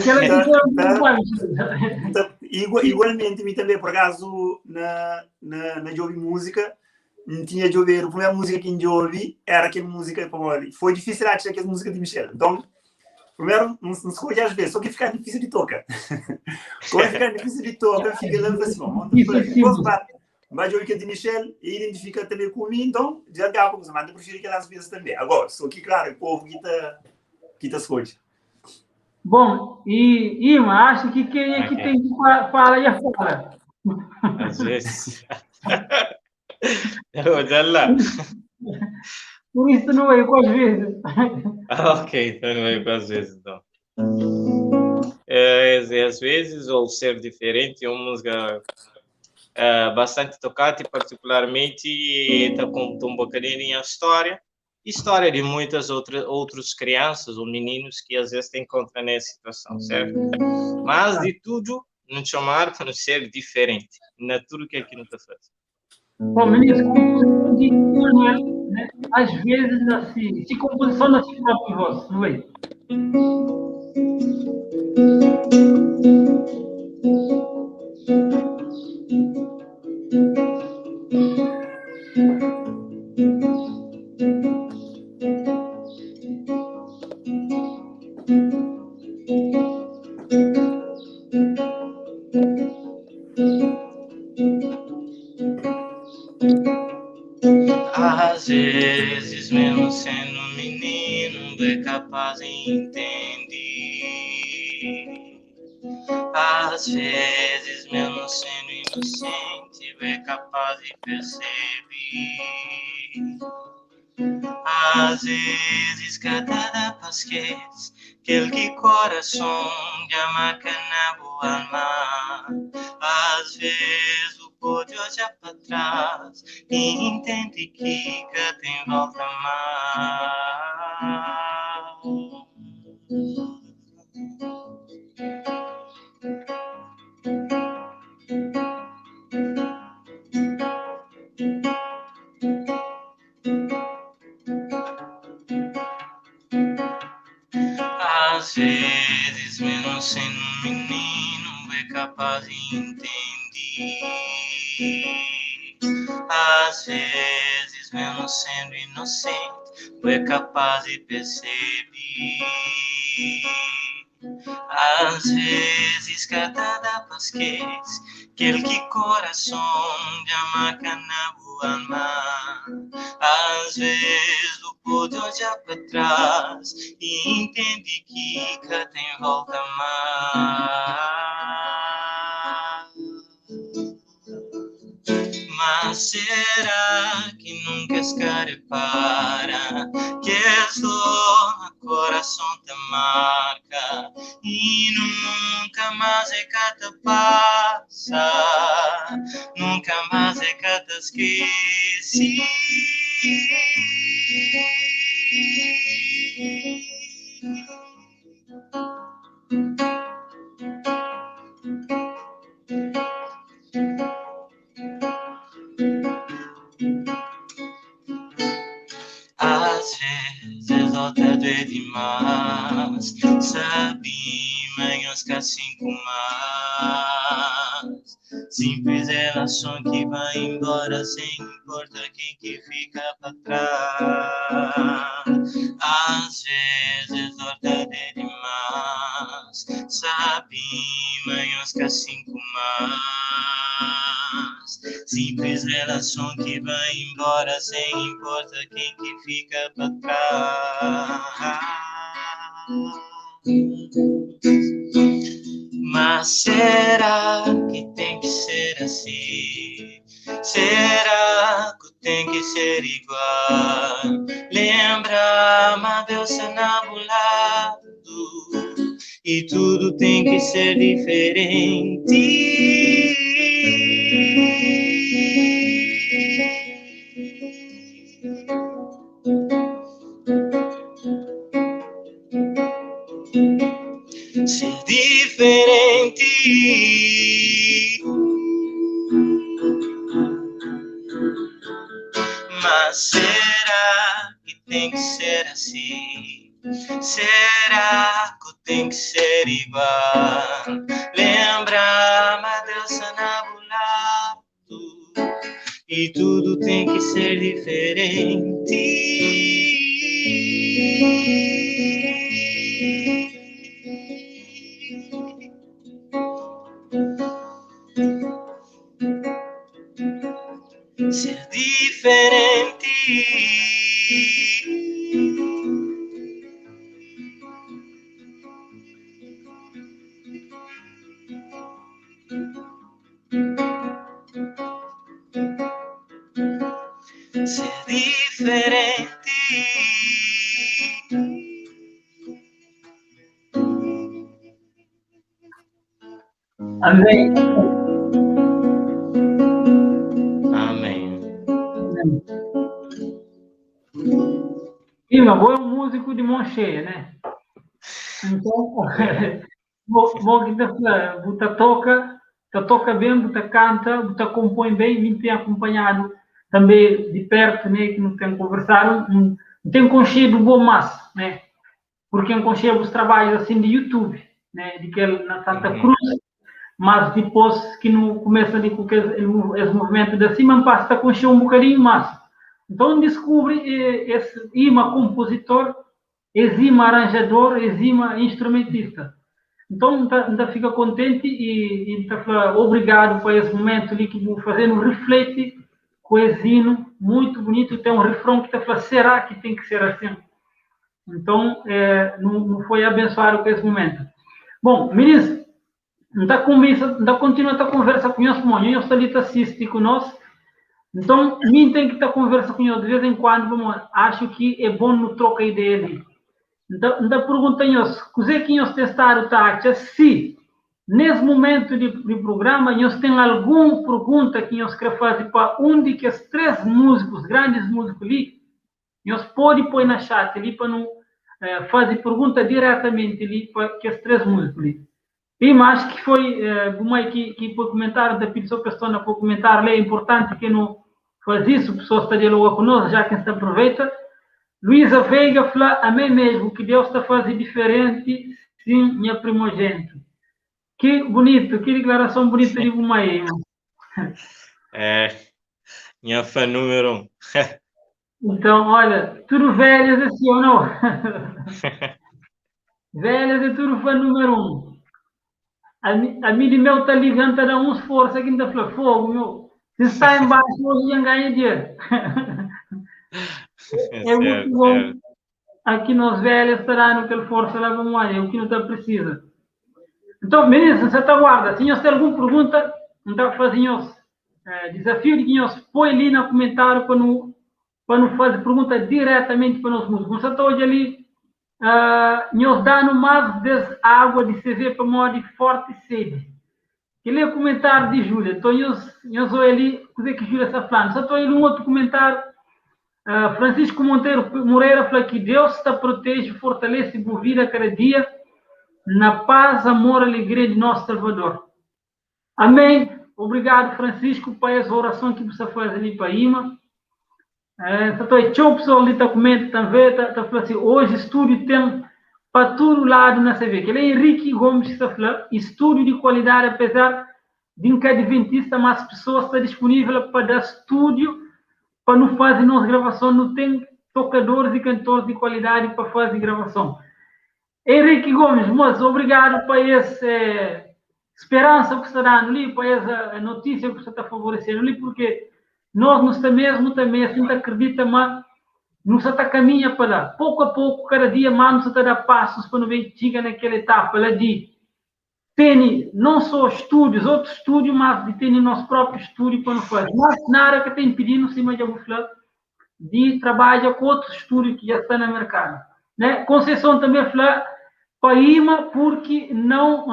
[SPEAKER 3] igualmente, mim também, por acaso, na Jovem Música, não tinha de ouvir, a primeira música que eu ouvi era aquela música, foi difícil achar aquela música de Michel. Então, primeiro, não se escolhe às vezes, só que fica difícil de tocar. Quando fica difícil de tocar, fica lá assim, mas eu que de Michel e identifica também comigo, então já dá para mas eu prefiro aquelas vezes também. Agora, só que claro, o povo que tá escolhe.
[SPEAKER 2] Bom, e Ima, acho que quem é que tem que falar e fala?
[SPEAKER 5] Às vezes. Olha lá.
[SPEAKER 2] Por isso não é com às vezes.
[SPEAKER 5] Ok, então não é com às vezes, então. Às vezes, ou Ser Diferente, é uma música bastante tocante, particularmente está contando um bocadinho a história de muitas outras crianças ou meninos que às vezes se encontram nessa situação, certo? Mas de tudo, não chamar para não ser diferente, não é tudo que aqui não está fazendo.
[SPEAKER 2] Bom, ministro, né? Às vezes, assim, se composição da sua própria voz, não é?
[SPEAKER 5] Às vezes, mesmo sendo um menino, é capaz de entender. Às vezes, mesmo sendo inocente, é capaz de perceber. Às vezes, cada pasquez, aquele coração de amacana boa alma. Às vezes, o pode olhar para trás e entende que tem volta mais. Às vezes, mesmo sendo um menino, é capaz de entender. Às vezes, mesmo sendo inocente, é capaz de perceber. Às vezes, cada da esquece que ele que coração de amar na boa alma. Às vezes, o pode olhar para trás e entende que cá tem volta mais. Mas será que nunca escarepara que és dor no coração te marca e nunca mais é que te passa, nunca mais é que te esqueci. Às vezes outra doer demais, sabe, manhãs que assim com mais. Simples relação que vai embora sem importar quem que fica pra trás. Às vezes outra doer demais, sabe, manhãs que assim com mais. Simples relação que vai embora sem importar quem que fica pra trás. Mas será que tem que ser assim? Será que tem que ser igual? Lembra, mas Deus é enabulado e tudo tem que ser diferente. Ser diferente. Mas será que tem que ser assim? Será que tem que ser igual? Lembra, mas Deus é enabulado e tudo tem que ser diferente. Ser diferente. Ser diferente.
[SPEAKER 2] Amém.
[SPEAKER 5] Amém.
[SPEAKER 2] Ima, vou é um músico de mão cheia, né? Então, vou que você toca bem, você canta, você compõe bem, me tem acompanhado também de perto, né? Que não tem conversado, não tem conhecido bom massa, né? Porque eu conheci os trabalhos assim de YouTube, né? De que na Santa Cruz, mas depois que não começa ali com esse movimento de cima, passa a conhecer um bocadinho mais. Então descobre esse Ima compositor, esse Ima arranjador, esse Ima instrumentista. Então ainda fica contente e está obrigado por esse momento ali que vou fazendo reflete com esse hino muito bonito. Tem um refrão que está falando, será que tem que ser assim? Então não foi abençoado com esse momento. Bom, ministro, ainda continua a conversa com nós, eu estou ali assistir com nós. Então, mim tem que estar conversa com ele de vez em quando, acho que é bom no troca ideia ali. Então, ainda pergunta-nos, coisa que nós testaram, tá, se nesse momento de programa, nós tem alguma pergunta que nós queremos fazer para um de que os três músicos, grandes músicos ali, nós pode pôr na chat ali para não fazer pergunta diretamente ali para que os três músicos ali. E mas que foi, como é que foi comentar, da pessoa por comentar, é importante que não faz isso, a pessoa está dialogando conosco, já que se aproveita. Luísa Veiga fala, amém mesmo, que Deus está fazendo diferente, sim, minha primogênito. Que bonito, que declaração bonita de Bumaí.
[SPEAKER 5] Minha fã número 1.
[SPEAKER 2] Então, olha, tudo velhas assim ou não? Velhas é tudo fã número 1. A minha meu está ligando, está dando uns força aqui ainda fala, fogo, meu. Se está embaixo, hoje já ganha dinheiro. É muito bom. Aqui nós velhos estará no que força lá como é o que não está precisa. Então, ministro, você está guarda. Se nós tem alguma pergunta, então fazemos desafio de que nós põe ali no comentário para não fazer pergunta diretamente para nós músicos. Você está hoje ali, nós dando mais de água de CV para morrer de forte sede. Ele é o comentário de Júlia. Então, nós olhamos ali, o que Júlia está falando. Só estou ali um outro comentário. Francisco Monteiro Moreira fala que Deus está protege, fortalece e vida cada dia na paz, amor e alegria de nosso Salvador. Amém. Obrigado, Francisco, por essa oração que você faz ali para Ima. Tinha um pessoal ali que está comentando também, está falando assim, hoje estúdio tem para todo lado na CV. Que ele é Henrique Gomes que está falando, estúdio de qualidade, apesar de um adventista, mas as pessoas estão disponíveis para dar estúdio, para não fazer nossa gravação, não tem tocadores e cantores de qualidade para fazer gravação. Henrique Gomes, moço, obrigado por essa esperança que você está dando ali, por essa notícia que você está favorecendo ali, porque nós não também assim acredita, mas não se está caminha para lá. Pouco a pouco, cada dia mais, nos está dar passos para não ver chega naquela etapa lá de ter não só estúdios, outros estúdios, mas de ter nosso próprio estúdio para não fazer. Mas na área que tem pedido, cima de trabalhar com outros estúdios que já estão no mercado. Né? Conceição também fala para Ima, porque não,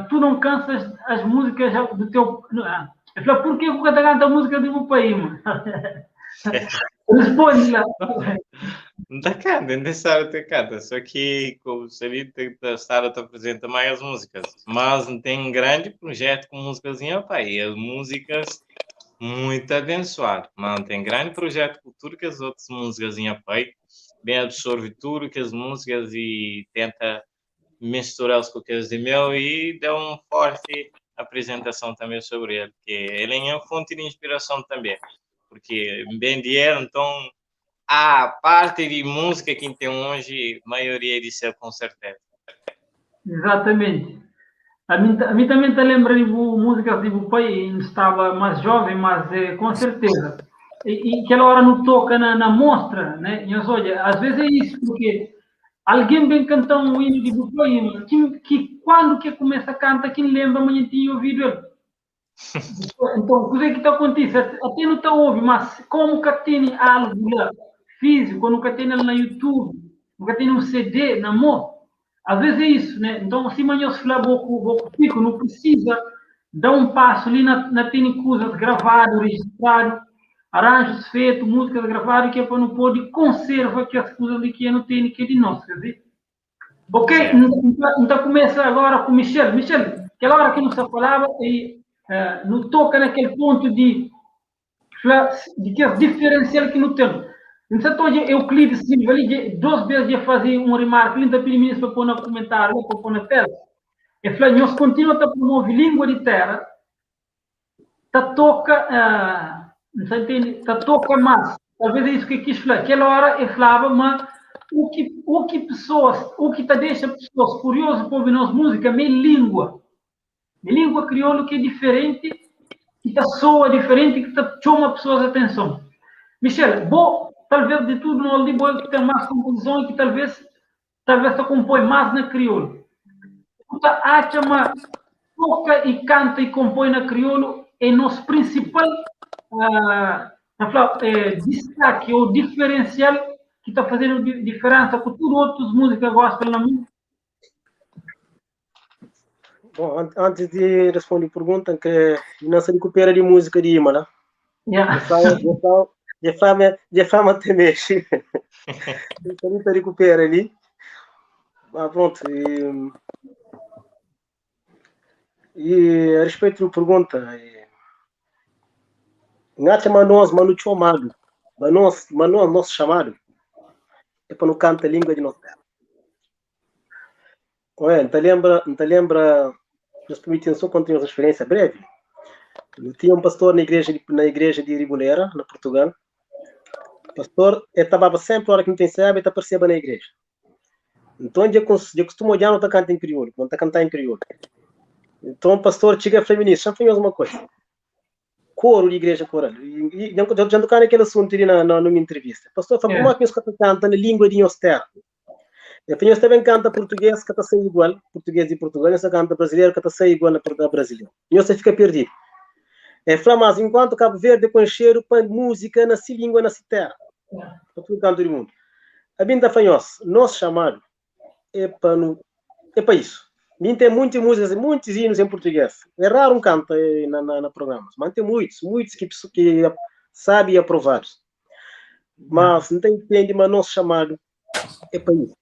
[SPEAKER 2] tu não cansas as músicas do teu... Fala, por que você canta a música do Paima? Responde lá.
[SPEAKER 5] Não está cantando, é necessário ter canta, só que como seria estar a apresentar mais músicas, mas tem um grande projeto com músicas em pai, as músicas muito abençoado, mas tem grande projeto cultura que as outras músicas em pai, bem absorve tudo que as músicas e tenta misturar-os com aqueles de meu e dá uma forte apresentação também sobre ele, porque ele é uma fonte de inspiração também, porque bem de ele, então a parte de música que tem hoje, a maioria de ser com certeza.
[SPEAKER 2] Exatamente. A mim também te lembra de músicas de pai, estava mais jovem, mas com certeza. E aquela hora não toca na mostra, né? E olha, às vezes é isso, porque alguém vem cantar um hino de pai, que quando que começa a cantar, quem lembra, amanhã tinha ouvido ele. Então, o que está acontecendo? Até não está ouvindo, mas como que tem algo lá, físico, nunca tem ele na YouTube, nunca tem um CD na mão, às vezes é isso, né? Então, se amanhã eu falar pouco, não precisa dar um passo ali na tem coisas gravadas, registradas, arranjos feitos, músicas gravadas, que é para não poder conservar que as coisas ali que não tem, que é de nós, quer dizer? Ok? Então, começa agora com Michel. Michel, aquela hora que não se falava, e não toca naquele ponto de que é diferencial que não tem. Então, Euclides Silva, ali, 2 vezes ia fazer um remarco, ele está pedindo ministro para pôr no comentário, para pôr na tela. Ele falou, nós continuamos a promover língua de terra, não toca mais. Talvez é isso que eu quis falar. Aquela hora eu falava, mas o que deixa pessoas curiosas para ouvir nossa música é minha língua. Minha língua crioula que é diferente, que soa diferente, que chama pessoas a atenção. Michel, talvez de tudo no Oldboy que tem mais composição e que talvez se compõe mais na crioula. Tu acha uma toca e canta e compõe na crioula é nosso principal destaque ou diferencial que está fazendo diferença com tudo outras músicas gospel na música.
[SPEAKER 7] Bom, antes de responder a pergunta, que não se recupera de música de Ima, né? De fama te mexe. Então, se recupera ali. Mas pronto. E a respeito da pergunta, não é nós, mas no chamado. Mas nós, nosso chamado. é para não cantar a língua de nossa terra. Ué, não te lembra, nos permitem só contar uma experiência breve. Eu tinha um pastor na igreja de Riboleira, na Portugal. O pastor estava sempre, a hora que não tem sábado, ele aparecia na igreja. Então, eu costumo olhar, não está cantando em crioulo, não está cantando em crioulo. Então, o pastor chega a feminista, já fez uma coisa. Coro de igreja coral. E já tocar naquele assunto ali numa entrevista. O pastor falou, como é que nós cantamos na língua de nossa terra? E nós também canta português, que está sendo igual, português de Portugal, nós canta brasileiro, que está sendo igual na brasileira. E você fica perdido. Mas enquanto Cabo Verde conhecer para música na sua língua, na sua terra. Para todo canto do mundo. A binda fanhos, nosso chamado é para isso. Nem tem muitas músicas, muitos hinos em português. É raro um canto na programa, mas tem muitos que sabem aprovar. Mas não tem entende, mas nosso chamado é para isso.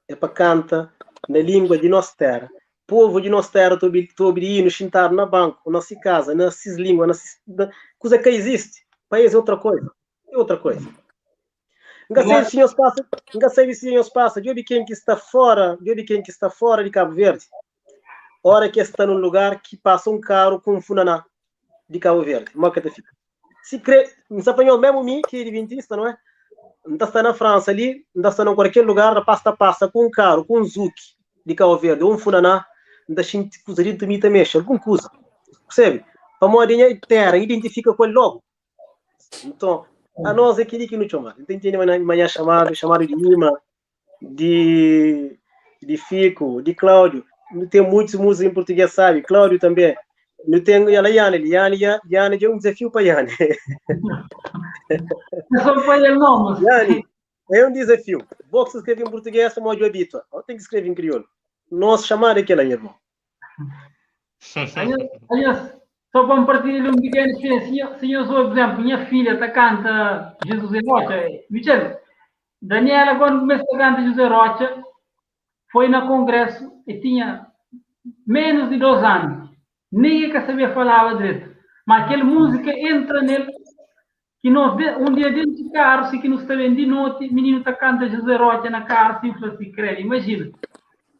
[SPEAKER 7] É para cantar na língua de nossa terra. Povo de nossa terra, estou nos sentar na banco, na nossa casa, na nossa língua, coisa que existe. País é outra coisa. É outra coisa. Engraçado se os passa, eu vi quem que está fora de Cabo Verde. Hora que está num lugar que passa um carro com um funaná de Cabo Verde. Se crê, não se apanhou mesmo mim, que é adventista, não é? Não está na França ali, não está em qualquer lugar, passa com um carro, com um Zuki de Cabo Verde, ou um funaná, não está coisa de mim também, alguma coisa. Percebe? A modinha terra, identifica com ele logo. Então, a nós é aquele que nos chama. Então, tem manhã chamado de Lima, de Fico, de Cláudio. Não tem muitos músicos em português, sabe? Cláudio também. Não tem a Yane é um desafio para Yane. Yane é um desafio. Você escreve em português, como eu habito. Eu tenho que escrever em crioulo. Nosso chamado é aquele, irmão.
[SPEAKER 2] Aliás, só para partilhar um pequeno experiência, se eu sou, por exemplo, minha filha está canta Jesus Rocha, Michel, Daniela, quando começou a cantar Jesus Rocha, foi no congresso e tinha menos de 2 anos. Ninguém que sabia falar direito. Mas aquela música entra nele, que nós, um dia dentro de carro, se que nos está vendo de noite, o menino está cantando Jesus Rocha na cara, assim, creio, imagina.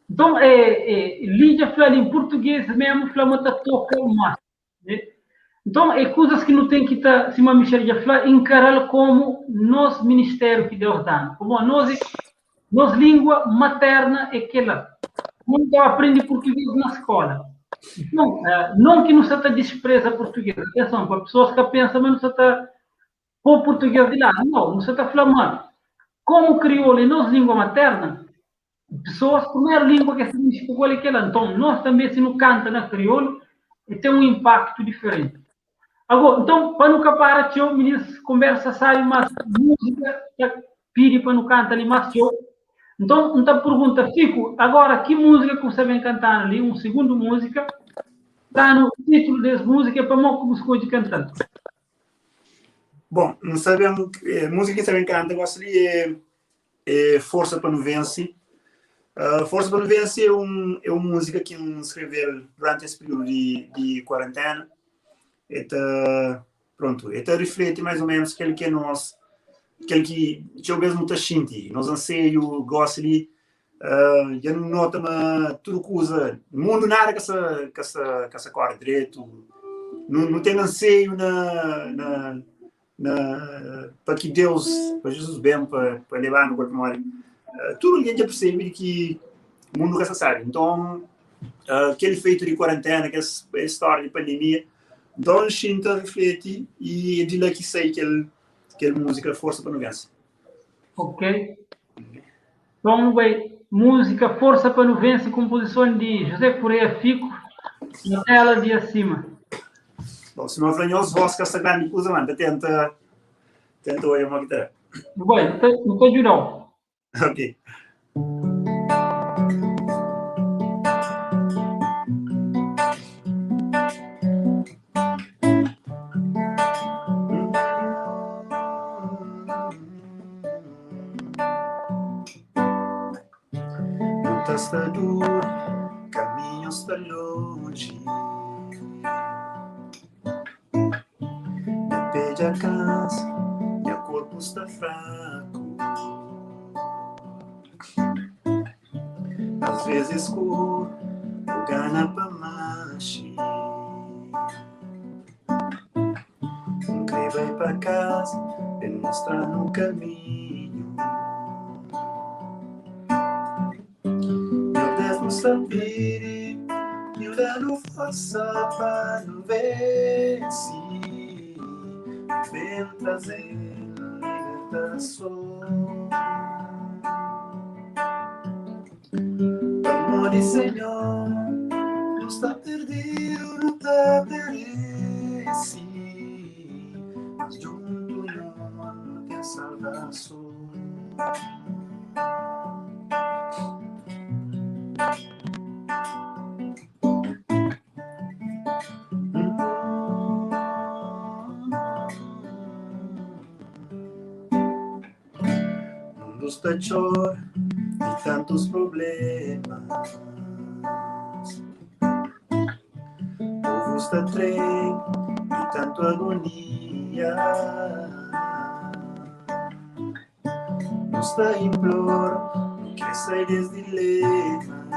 [SPEAKER 2] Então, Lídia fala em português mesmo, fala está toca mais. Então, é coisas que não tem que estar, se uma Michelle já fala, encarar como nosso ministério que Deus dá. Como nossa língua materna é aquela. Nunca aprende português na escola. Então, não que não se despreza português. Atenção, para pessoas que pensam, mas não se está pôr português de lado. Não se está falando. Como crioulo é nossa língua materna, pessoas, primeira língua que se identificou é aquela. Então, nós também, se não canta na crioulo, tem um impacto diferente. Agora, então, para não capar, o ministro conversa, sabe, mas música, pede para não cantar ali, mas então, pergunta, Fico, agora, que música que você vem cantar ali? Um segundo música, está no título dessa música, para mim, como escolhe cantar.
[SPEAKER 3] Bom, não sabemos, música que sabem cantar, gosto de Força para não Vencer. Força para não Vencer é uma música que escreveu durante esse período de quarentena. Pronto, reflete mais ou menos aquele que é nosso, aquele que eu mesmo está sentindo. Nós anseio, gosto de, já não nota tudo coisa, no mundo nada que essa corre direito, não tem anseio para que Deus, para Jesus bem, para levar no corpo mole. Tudo a gente percebe que o mundo que sabe. Então, aquele feito de quarentena, aquela história de pandemia, então a gente reflete e é de lá que sai aquela música Força para não Vencer.
[SPEAKER 2] Ok. Então, música Força para não Vencer, composição de José Correia Fico, na tela de acima.
[SPEAKER 3] Bom, se não for os vossos que essa grande coisa, mano, tenta olhar uma guitarra.
[SPEAKER 2] Bem, não estou ajudando.
[SPEAKER 3] Ok. Luta está dura, caminho está longe. Minha pé já cansa, meu corpo está fraco. às vezes escuro, o gana para machi. Vai para casa, vem mostrar no caminho. Meu Deus não sabe, meu dano força para não ver se vem trazendo libertação. Amor e Senhor, não está perdido, não está perecido. Junto não tem salvação. Mundo está choro de tantos problemas. Povo está trem de tanto agonia. Não está imploro, não quer sair desse dilema.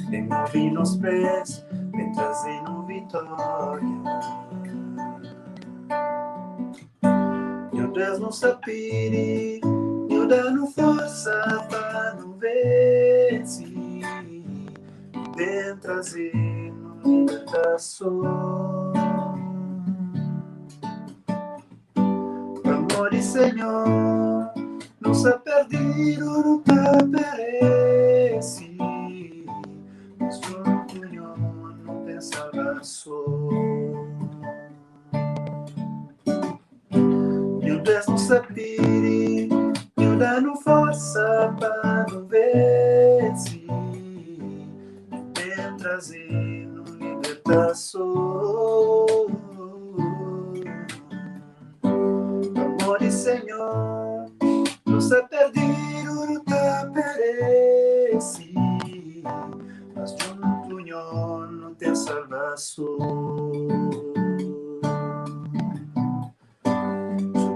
[SPEAKER 3] Vem mover nos pés, vem trazendo vitória. Meu Deus não sabe, meu dano força para não ver se vem trazendo libertação. Amor e Senhor, não se perdido, não te perece, mas junto não tem salvação. Meu Deus não sabe, meu dano força para não ver se vem trazendo libertação. Amor e Senhor, não se perdido, não te perece, mas junto não tem salvação.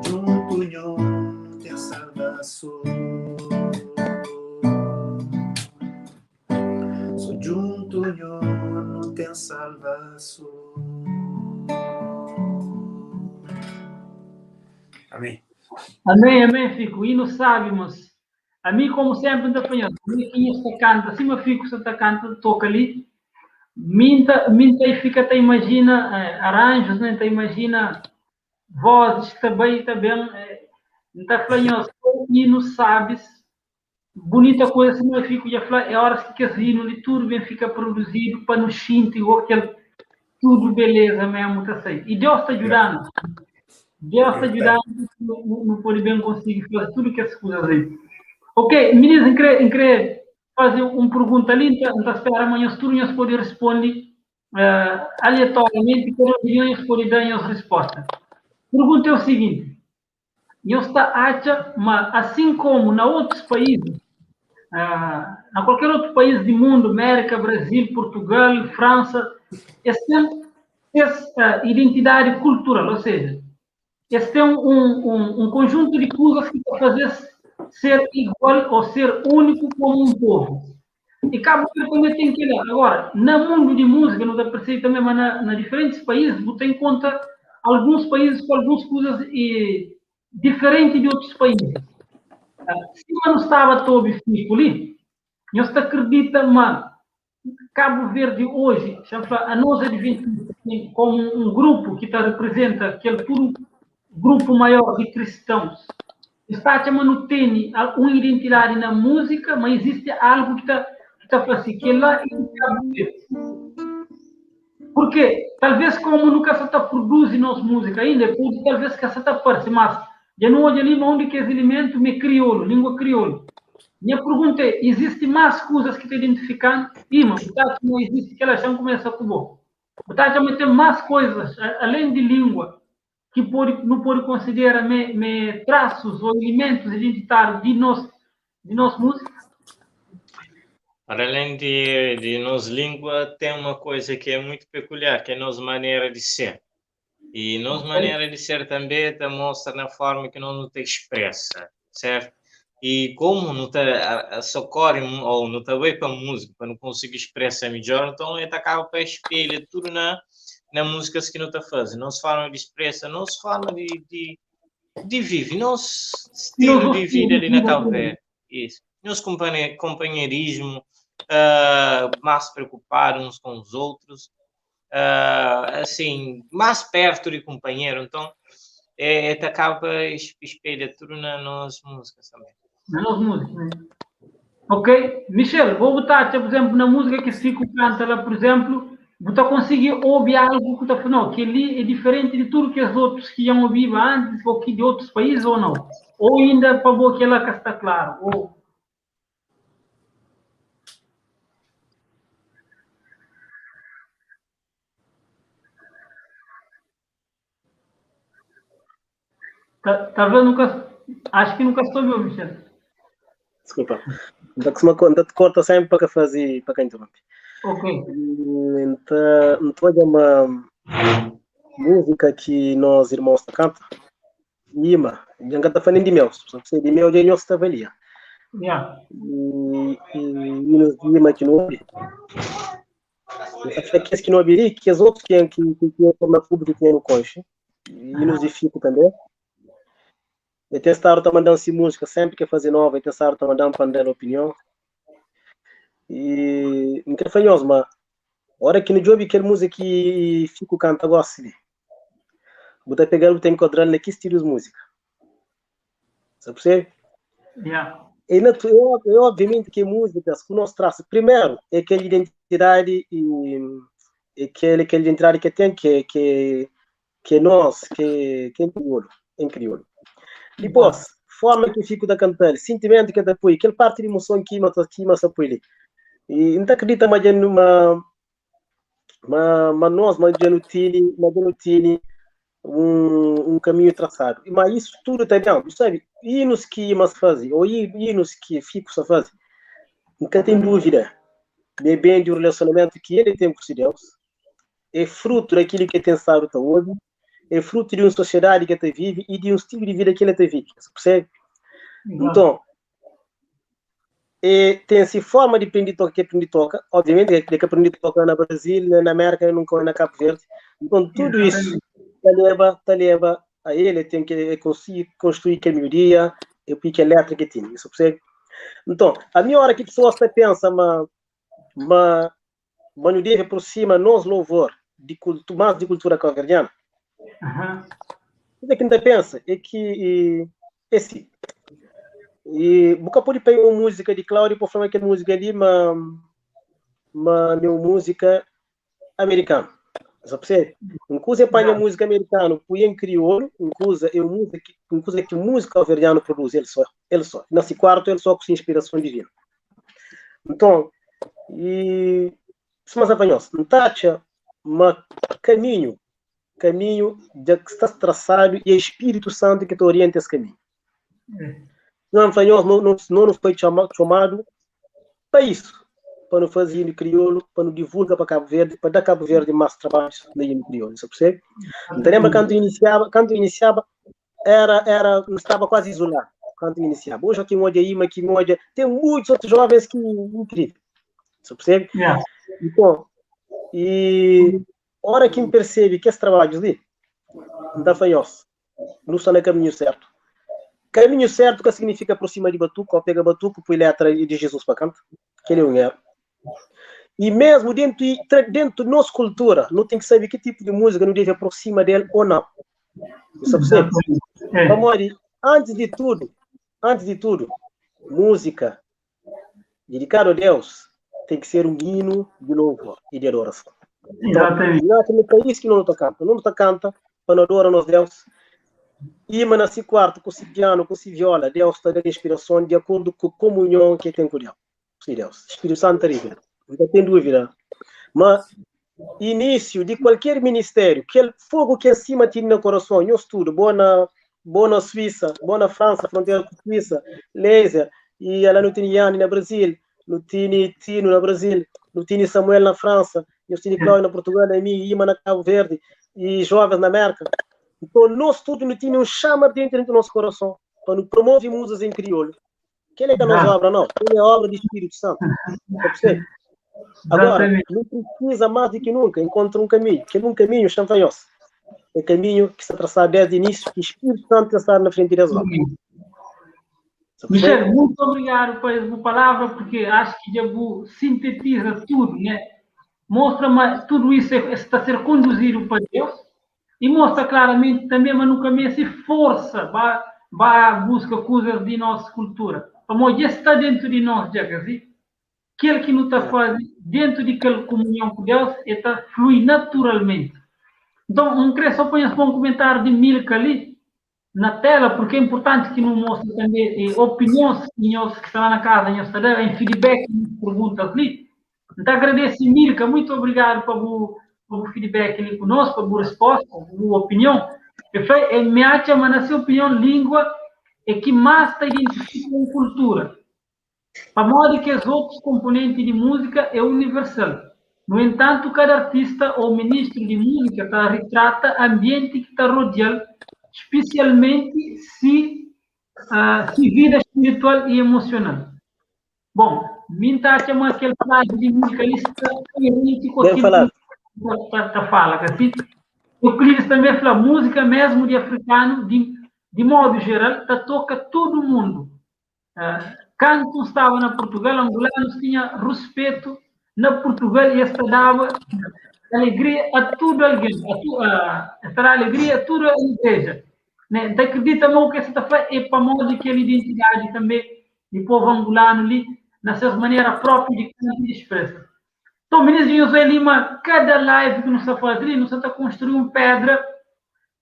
[SPEAKER 3] Junto não tem salvação. Junto não tem salvação. Amém.
[SPEAKER 2] Amém, amém, Fico. E não sabemos. A mim, como sempre, ainda apanhou. Quem está canta, acima Fico, se está canta, toca ali. Minta e fica, até imagina arranjos, né? Até imagina vozes, também. Não apanhou. E não sabes. Bonita coisa, assim, eu fico a falar, é horas que casino ali, tudo bem fica produzido para nos sentir, aquele, tudo beleza mesmo, tá certo. E Deus está ajudando. Deus está ajudando, não pode bem conseguir fazer tudo que as coisas aí. Ok, meninas, querer fazer uma pergunta ali, então espera amanhã, se tudo pode responder aleatoriamente, cada um pode dar as respostas. Pergunta é o seguinte, eu está acha, mas assim como na outros países, na qualquer outro país do mundo, América, Brasil, Portugal, França, essa identidade cultural, ou seja, esse tem um conjunto de coisas que fazem ser igual ou ser único como um povo. E Cabo Verde também tem que olhar. Agora, no mundo de música, não dá para ser também, mas na diferentes países, você tem em conta alguns países com algumas coisas diferentes de outros países. Se não estava todo fico ali, eu acredito, mas Cabo Verde hoje, a nós adventistas, como um grupo que representa aquele grupo maior de cristãos, está chamando tem uma identidade na música, mas existe algo que está assim, que é lá em Cabo Verde. Porque talvez como nunca se está produzindo nossa música ainda, pode talvez que se está aparecendo, mas já não olha ali onde que é esse elemento me crioulo, língua crioulo. Minha pergunta é, existe mais coisas que te identificam? Mas não existe que elas já começam com bom. Mas tem mais coisas, além de língua, que não pode considerar traços ou elementos identitários de nossa música?
[SPEAKER 5] Para além de nossa língua, tem uma coisa que é muito peculiar, que é a nossa maneira de ser. E nossa maneira de ser também mostra na forma que nós nos expressa, certo? E como não te socorre ou não te vai para a música, para não conseguir expressar melhor, então ele acaba para espelhar tudo na música que não está fazendo. Não se fala de expressa, não se fala de viver, nosso estilo de vida ali na Cabo Verde. Isso. Nosso companheirismo, mais preocupado uns com os outros, assim, mais perto de companheiro. Então, acaba espelha tudo nas nossas músicas também.
[SPEAKER 2] Nas nossas músicas, né? Ok? Michel, vou botar, por exemplo, na música que Fico canta lá, por exemplo, você conseguir ouvir algo que está falando, que ali é diferente de tudo que os outros que iam ouvir antes, ou que de outros países, ou não? Ou ainda para boa que ela está claro? Ou... Tá vendo? Acho que nunca estou vendo, Michel.
[SPEAKER 7] Desculpa. Então te corta sempre para fazer, para quem interrompe.
[SPEAKER 2] Ok.
[SPEAKER 7] Então, é uma música que nós irmãos cantam. Ima, já canta falando de mel. Se de mel, já não estava ali.
[SPEAKER 2] Yeah.
[SPEAKER 7] E nos Ima que não ouve. Que não ouve, que os outros que na pública que no coche. E nos edifico também. E testaram também mandando música sempre que fazer nova, e testaram também mandando para dar opinião. E não quero falar, mas a hora que no jogo aquela música que fico canta gosta de. Vou pegar o tempo quadrado naquele estilo de música. Sabe por quê?
[SPEAKER 2] Yeah.
[SPEAKER 7] E obviamente que músicas que nós trazemos primeiro é aquela identidade e aquela identidade que tem que nós que em crioulo. Depois, forma que fico da cantar, sentimento que depois, aquela parte de emoção que mas apoia. E não acredita mais numa nós mas já não tem um caminho traçado. Mas isso tudo tá bem, sabe? Hinos que mas fazem, ou hinos que fico só fazem. Nunca tem dúvida. Bem de um relacionamento que ele tem com Deus. É fruto daquilo que tem sábado até hoje. É fruto de uma sociedade que ele vive e de um estilo de vida que ele vive. Percebe? Então, tem-se forma de aprender toca, obviamente, que aprender a tocar na Brasil, na América, nunca na Cabo Verde. Então, tudo isso te leva a ele, tem que conseguir construir que melhoria e o que letra que tem. Isso percebe? Então, a minha hora que pessoas pensam, mas não deve aproximar nos louvor mais de cultura cabo-verdiana. O que a gente pensa é que esse e nunca pode pegar uma música de Cláudio para falar que a música ali uma música americana. Sabe? Inclusive apanha música americana, põe em crioulo, inclusive é música que o músico cabo-verdiano produz ele só. Nesse quarto ele só com sua inspiração divina. Então, e se mais apanhoso, não tacha, mas caminho já que está traçado e é Espírito Santo que te orienta esse caminho. Não foi chamado para isso, para não fazer no crioulo, para não divulgar para Cabo Verde, para dar Cabo Verde mais trabalho no crioulo, você percebe? Então lembra quando iniciava não estava quase isolado, quando iniciava. Hoje aqui tem muitos outros jovens que incrível, você percebe?
[SPEAKER 2] Yeah.
[SPEAKER 7] Então, e a hora que me percebe que esse trabalho ali não está fanhoso, não está no caminho certo. Caminho certo que significa aproxima de Batuco, ou pega Batuco, põe letra de Jesus para canto, que ele é um erro. E mesmo dentro da nossa cultura, não tem que saber que tipo de música não deve aproximar dele ou não. Você percebe? Amore, antes de tudo, música dedicada a Deus tem que ser um hino de louvor e de adoração. Então, no país que não está canta, para não adorar nos Deus, e nesse quarto, com esse piano, com esse viola, Deus está dando inspiração de acordo com a comunhão que tem com Deus. Espírito Santo livre. Não tem dúvida. Mas, início de qualquer ministério, aquele fogo que acima tem no coração, eu estudo, boa na Suíça, boa na França, fronteira com a Suíça, laser, e ela não tem Yanni na Brasil, não tem Tino na Brasil, não tem Samuel na França, eu tenho Cláudio na Portugal, e Ima na Cabo Verde, e jovens na América. Então, nós tudo não tínhamos chama dentro do nosso coração para nos promover músicas em crioulo. Aquele é que não é obra, não. Aquele é obra do Espírito Santo. Agora, não precisa mais do que nunca. Encontra um caminho. Que é um caminho chantanhoso. É caminho que se traçar desde o início, que o Espírito Santo está na frente das obras.
[SPEAKER 2] Michel, muito obrigado pela palavra, porque acho que já sintetiza tudo, né? Mostra tudo isso está a ser conduzido para Deus e mostra claramente também, mas no caminho se força para buscar coisas de nossa cultura. Como já está dentro de nós, já aquele que não está fazendo dentro de aquela comunhão com Deus, está flui naturalmente. Então, não queria só pôr um comentário de Milka ali na tela, porque é importante que não mostre também opiniões que estão lá na casa, em feedback, perguntas ali. Então, agradeço, Milka, muito obrigado pelo feedback ali conosco, pela resposta, pela opinião. Me acha, mas na sua opinião, língua é que mais está identificando com cultura. Para modo que os outros componentes de música é universal. No entanto, cada artista ou ministro de música retrata o ambiente que está rodeado, especialmente se vida espiritual e emocional. Bom, minta chama aquele frase de musicalista coerente com aquilo que fala, assim. O Clides também fala, música mesmo de africano, de modo geral, toca todo mundo. Quando estava na Portugal, angolanos tinha respeito na Portugal e esta dava alegria a tudo alguém, esta alegria a toda a igreja. Né? Acredita que esta é para modo aquela identidade também do povo angolano ali, na sua maneira própria de cantar e expressa. Então, ministro José Lima, cada live que nos está fazendo, nos está construindo pedra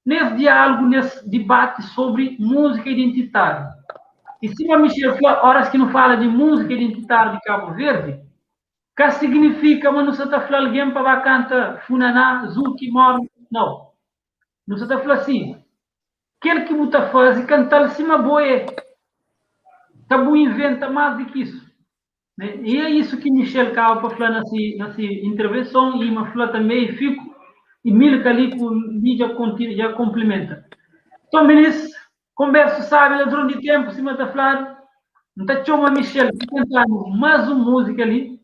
[SPEAKER 2] nesse diálogo, nesse debate sobre música identitária. E se a Michel fala, horas que não fala de música identitária de Cabo Verde, que significa, mas não se está falando alguém para cantar Funaná, Zuki, Mor, não. Não se está falando assim. Aquele que você faz cantar em cima boé. Tabu inventa mais do que isso. E é isso que Michel acaba para falar nessa intervenção, e uma fala também, fico, e Milka ali já complementa. Então, ministro, converso, sabe, durante o tempo, cima da falar, não está chama Michel cantando mais uma música ali.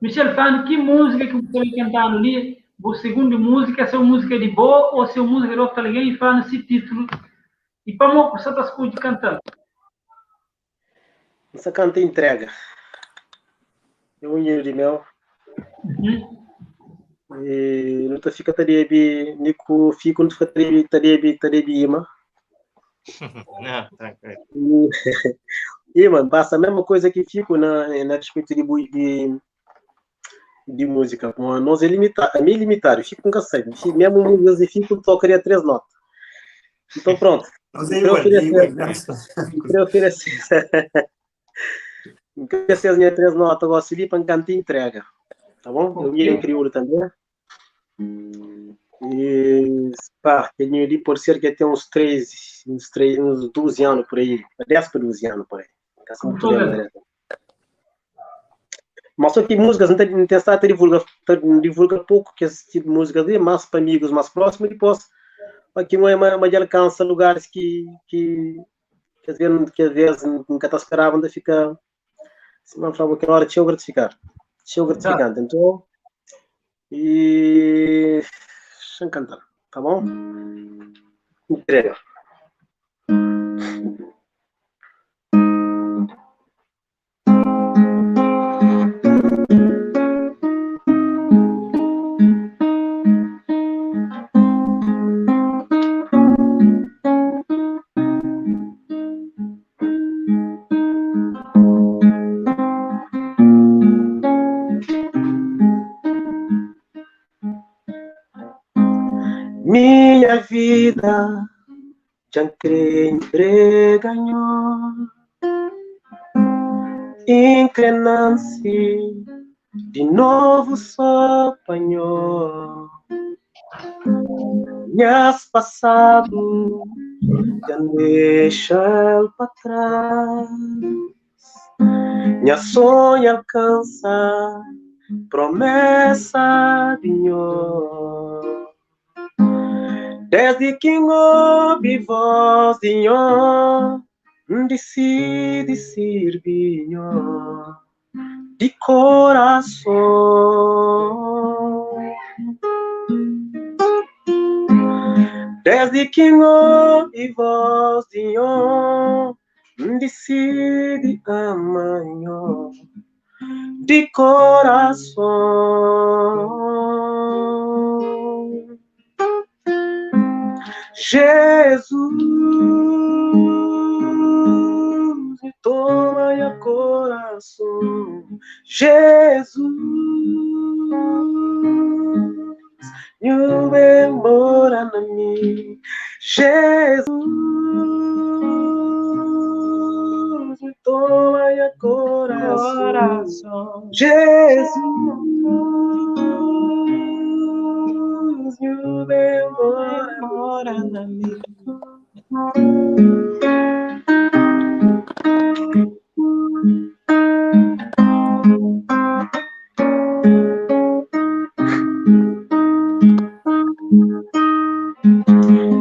[SPEAKER 2] Michel falando que música que você está cantando ali, a segunda música, se é uma música de boa ou se é uma música de outra alguém, falando esse título. E para mim, você está escutando cantando.
[SPEAKER 7] Essa canta entrega. É um dinheiro de mel. E não fica tarebi, Nico fica não fica tarebi ima.
[SPEAKER 5] Não, tranquilo.
[SPEAKER 7] E mano, passa a mesma coisa que fico na respeito de música. Nós é meio limitado, eu fico com cansado. Mesmo músicas e fico tocaria 3 notas. Então pronto. Queria oferecer as minhas 3 notas, agora se vir para cantar e entrega. Tá bom? Eu ia em crioulo também. E pá, tenho ali por cerca de uns 12 anos por aí. 10 para 12 anos por aí. Mas só que músicas não tem estado divulga pouco, que esse tipo de música é mais para amigos mais próximos, e depois aqui não é mais alcança lugares que às vezes nunca está esperava, onde fica se não falava que hora deixa gratificante. Então e deixa eu cantar, tá bom? Entrega. Minha vida já ganhou, inclinando-se de novo só apanhou. Minhas passado já deixa para trás, minha sonho alcança promessa vinhou. Desde que ouvi voz de decide servir de coração. Desde que ouvi voz de decide amanhã de coração. Jesus, me toma e coração. Jesus, me mora na mim. Jesus, me toma e coração. Jesus, me mora na mim.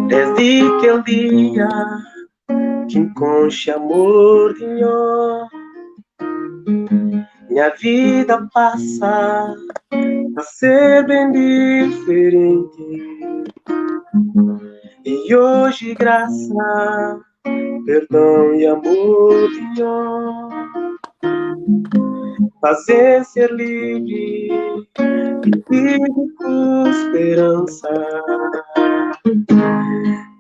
[SPEAKER 7] Desde aquele dia que enconche amor de Deus, minha vida passa a ser bem diferente. E hoje, graça, perdão e amor de Deus fazem ser livre e vivo com esperança.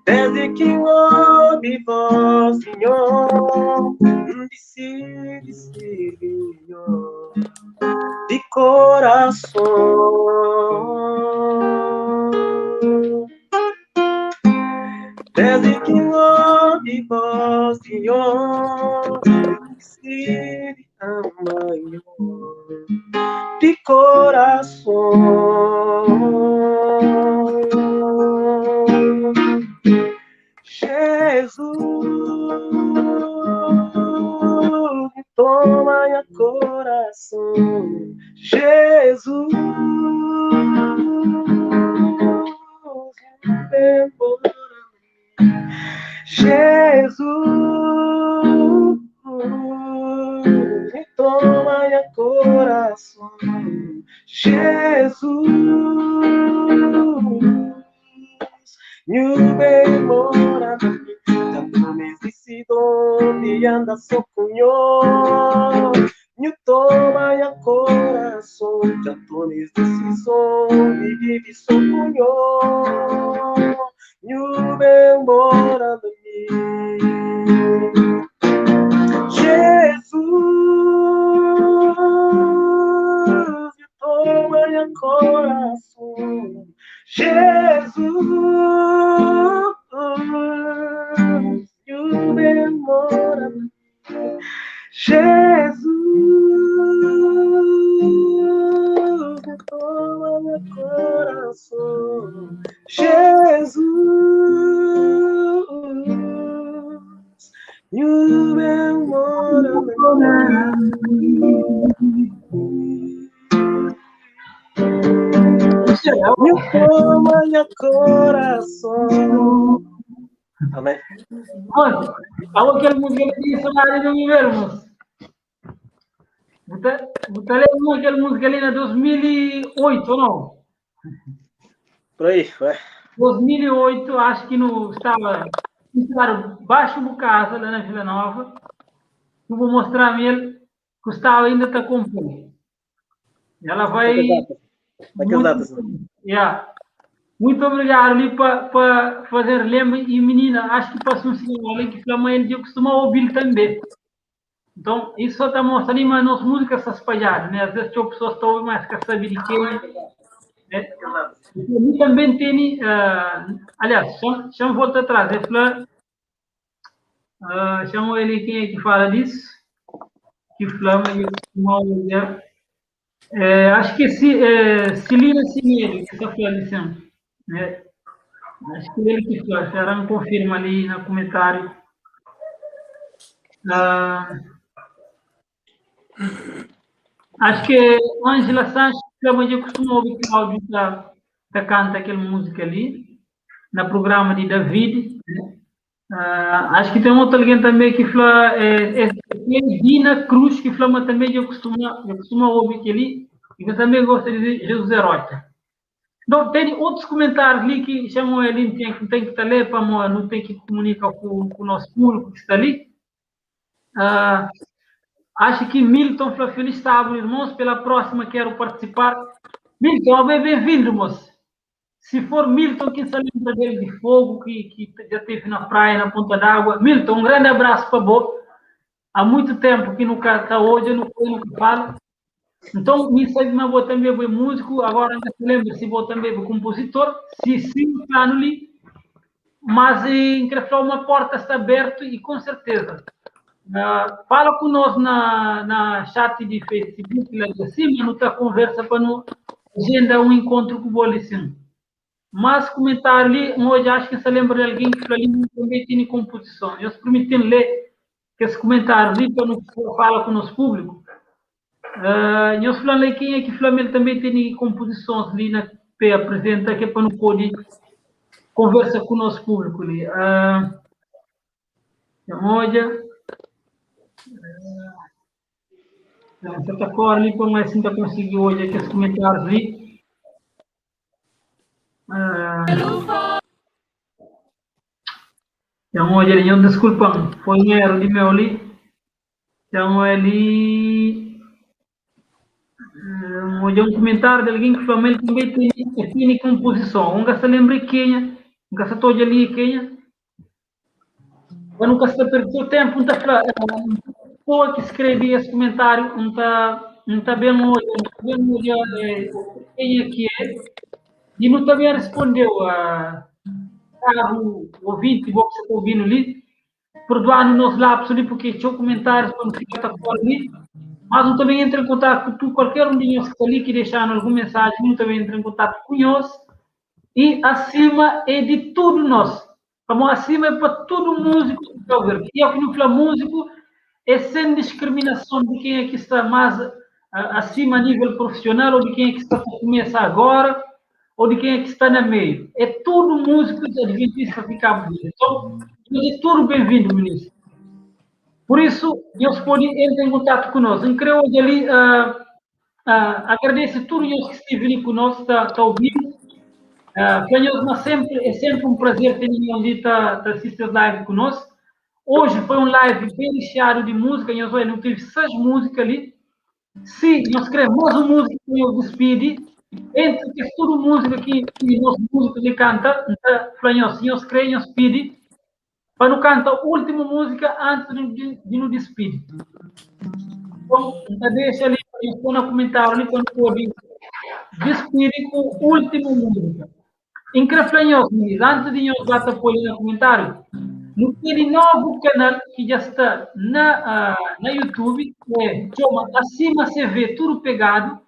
[SPEAKER 7] Desde que ouvi voz, Senhor, decide Senhor, de coração. Desde que ouvi voz, Senhor, decide amanhã, de coração. Jesus, me toma e coração. Jesus, me embora. Jesus, me toma e coração. Jesus, me embora. Já não me disse onde anda seu cunhão. Me toma e coração. Já tô me disse onde vive seu cunhão. Me embora de mim. Jesus, me toma e coração. Jesus, me embora de mim. Jesus, me toma e coração. Jesus, me embora de mim. Me toma e coração. Amém.
[SPEAKER 2] Mas, aquela música que disse na área do governo. Você lembra aquela música ali na 2008 ou não?
[SPEAKER 7] Por aí, vai.
[SPEAKER 2] 2008, acho que estava baixo do casa lá na Vila Nova. Eu vou mostrar a ele que estava ainda está compondo. Ela vai. Muito obrigado ali para fazer lembra e menina, acho que passou um sinal ali que a mãe eu costuma ouvir também. Então, isso só está mostrando ali, mas nossa música está espalhada, né? Às vezes tem pessoas que estão ouvindo, mas quer saber de quem. E também tem, aliás, chama volta atrás, chama ele quem é que fala disso, que flama e acho que Celina Simeiro, que está falecendo. Né? Acho que ele que foi, a senhora me confirma ali no comentário. Acho que Ângela Sanches, que eu costumo ouvir o áudio da canta aquela música ali, no programa de David. Né? Acho que tem outro alguém também que fala, é Dina Cruz, que fala também, eu costumo ouvir aquele, e eu também gosto de dizer Jesus Rota. Então, tem outros comentários ali que chamam ele, tem que estar ali, para não tem que comunicar com o nosso público que está ali. Acho que Milton falou, feliz sábado, irmãos, pela próxima quero participar. Milton, bem-vindo, moço. Se for Milton, que se lembra dele de fogo, que já esteve na praia, na Ponta d'Água. Milton, um grande abraço para você. Há muito tempo que nunca está hoje, eu não foi nunca falo. Então, me sabe, mas vou também ser músico, agora ainda se lembra se vou também ser compositor, se sim, plano ali, mas em que uma porta está aberta e com certeza. Fala conosco na chat de Facebook, lá de cima, não está conversa para não agenda um encontro com o Bolicim. Mas comentário ali, hoje acho que se lembra de alguém que ali também tem composição. Eu se permitem ler esse comentário ali para não falar com o nosso público. Eu falei quem é que Flamengo também tem composições ali na P apresenta que é para não poder conversa com o nosso público ali. Olha, você está com ali para mais ainda conseguir hoje aqueles comentários ali. Então, olha, eu desculpa, foi um erro de meu ali. Então, ali. Olha, um comentário de alguém que Flamengo também tem composição. Um gasta lembra quem, um gasta todo ali quem. Eu nunca se perdeu tempo, não está pessoa que escreve esse comentário, não está bem hoje, quem é que é. E não também respondeu a o ouvinte, que você está ouvindo ali, perdoar-nos nos lapsos ali, porque tinha comentários para não ficar ali, mas não também entra em contato com qualquer um de nós que está ali, que deixaram alguma mensagem, não também entra em contato com nós, e acima é de tudo nós. Como acima é para todo músico que está ouvindo. E eu que não falo músico, é sem discriminação de quem é que está mais acima a nível profissional, ou de quem é que está a começar agora, ou de quem é que está na meio. É tudo músico adventista de Cabo Verde. Então, é tudo bem-vindo, ministro. Por isso, Deus pode entrar em contato conosco. Eu creio que ali, agradeço a todos os que estiveram ali conosco, está ouvindo. É sempre um prazer ter ninguém ali está assistindo live conosco. Hoje foi um live bem recheado de música. Eu não tive 6 músicas ali. Se nós queremos mais uma música que eu despedi, entre que toda música que nós músicos de canta, assim, nós queremos pedir para não cantar a última música antes de nos despedir. Então, deixa ali para no comentário ali quando for despedir com a última música. Em que antes de nós bater por no comentário, no tem novo canal que já está na YouTube, chama Acima CV, tudo pegado.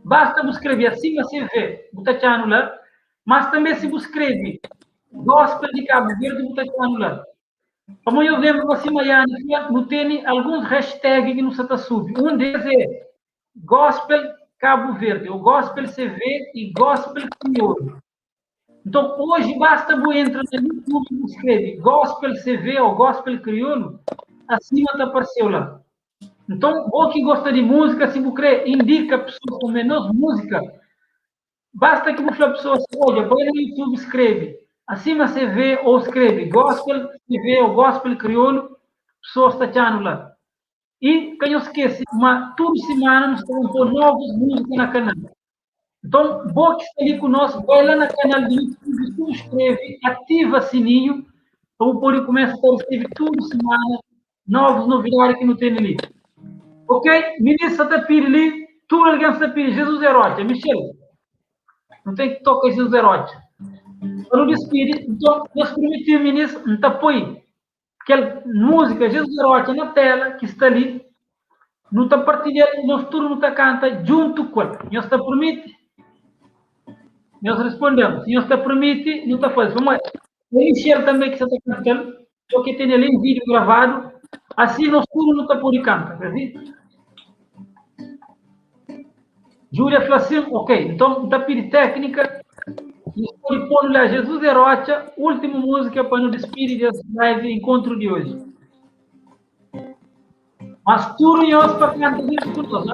[SPEAKER 2] Basta você escrever Acima CV, botachano lá, mas também se você escrever Gospel de Cabo Verde, botachano lá. Como eu lembro que Acima não tem alguns hashtags que não se está subindo. Um deles é Gospel Cabo Verde, ou Gospel CV e Gospel Crioulo. Então, hoje, basta você entrar no YouTube e escrever Gospel CV ou Gospel Crioulo, Acima está apareceu lá. Então, ou que gosta de música, se você indica pessoas com menos música, basta que você a pessoa olha, vai no YouTube, escreve Acima CV ou escreve Gospel CV ou Gospel Crioulo, pessoas está achando lá. E, que não esquece, toda semana nós estamos por novas músicas na canal. Então, você que está ali conosco, vai lá no canal do YouTube, subscreve, ativa o sininho, para poder começar a receber toda semana novas novidades que não tem ali. Ok? Ministro Tapiri ali, tu alguém Tapiri, Jesus Herote, Michel. Não tem que tocar Jesus Herote. Para não despedir, então, nós permitimos, ministro, não está apoio. Aquela música, Jesus Herote, na tela, que está ali, não está partilhando, nós tudo não está cantando junto com ele. Nós está permite? Nós respondemos. Se nós está permite, não está fazendo. Vamos Michel também, que você está cantando, porque tem ali um vídeo gravado, assim nós tudo não está por cantar, quer dizer? Júlia falou assim, ok, então está pedindo técnica, E estou pondo a Jesus e Rocha, última música para nos despedir desse live encontro de hoje. Mas tudo em nós para cantar isso com nós.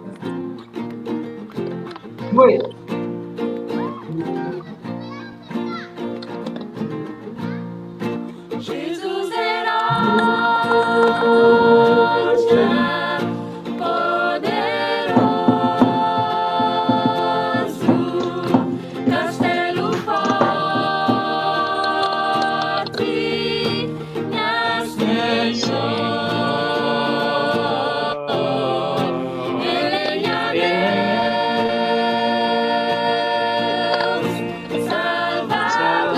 [SPEAKER 2] Foi.
[SPEAKER 8] Jesus era poderoso, castelo forte, minha Senhor, Ele é Deus, Salvador,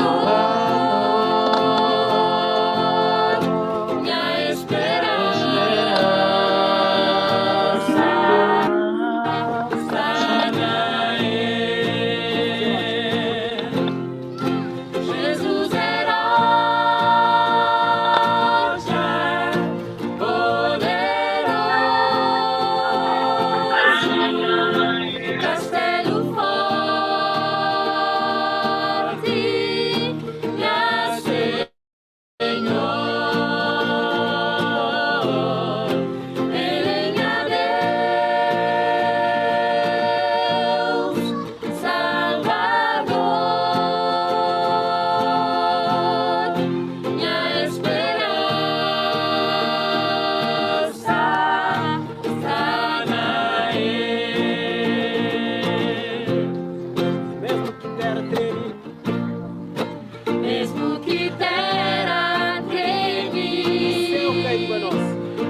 [SPEAKER 8] minha esperança está nele. Jesus era poderoso, castelo forte, minha Senhor, Ele é Deus, Salvador, minha esperança está nele.
[SPEAKER 9] Mesmo que terra treme,
[SPEAKER 8] Mesmo que terra treme,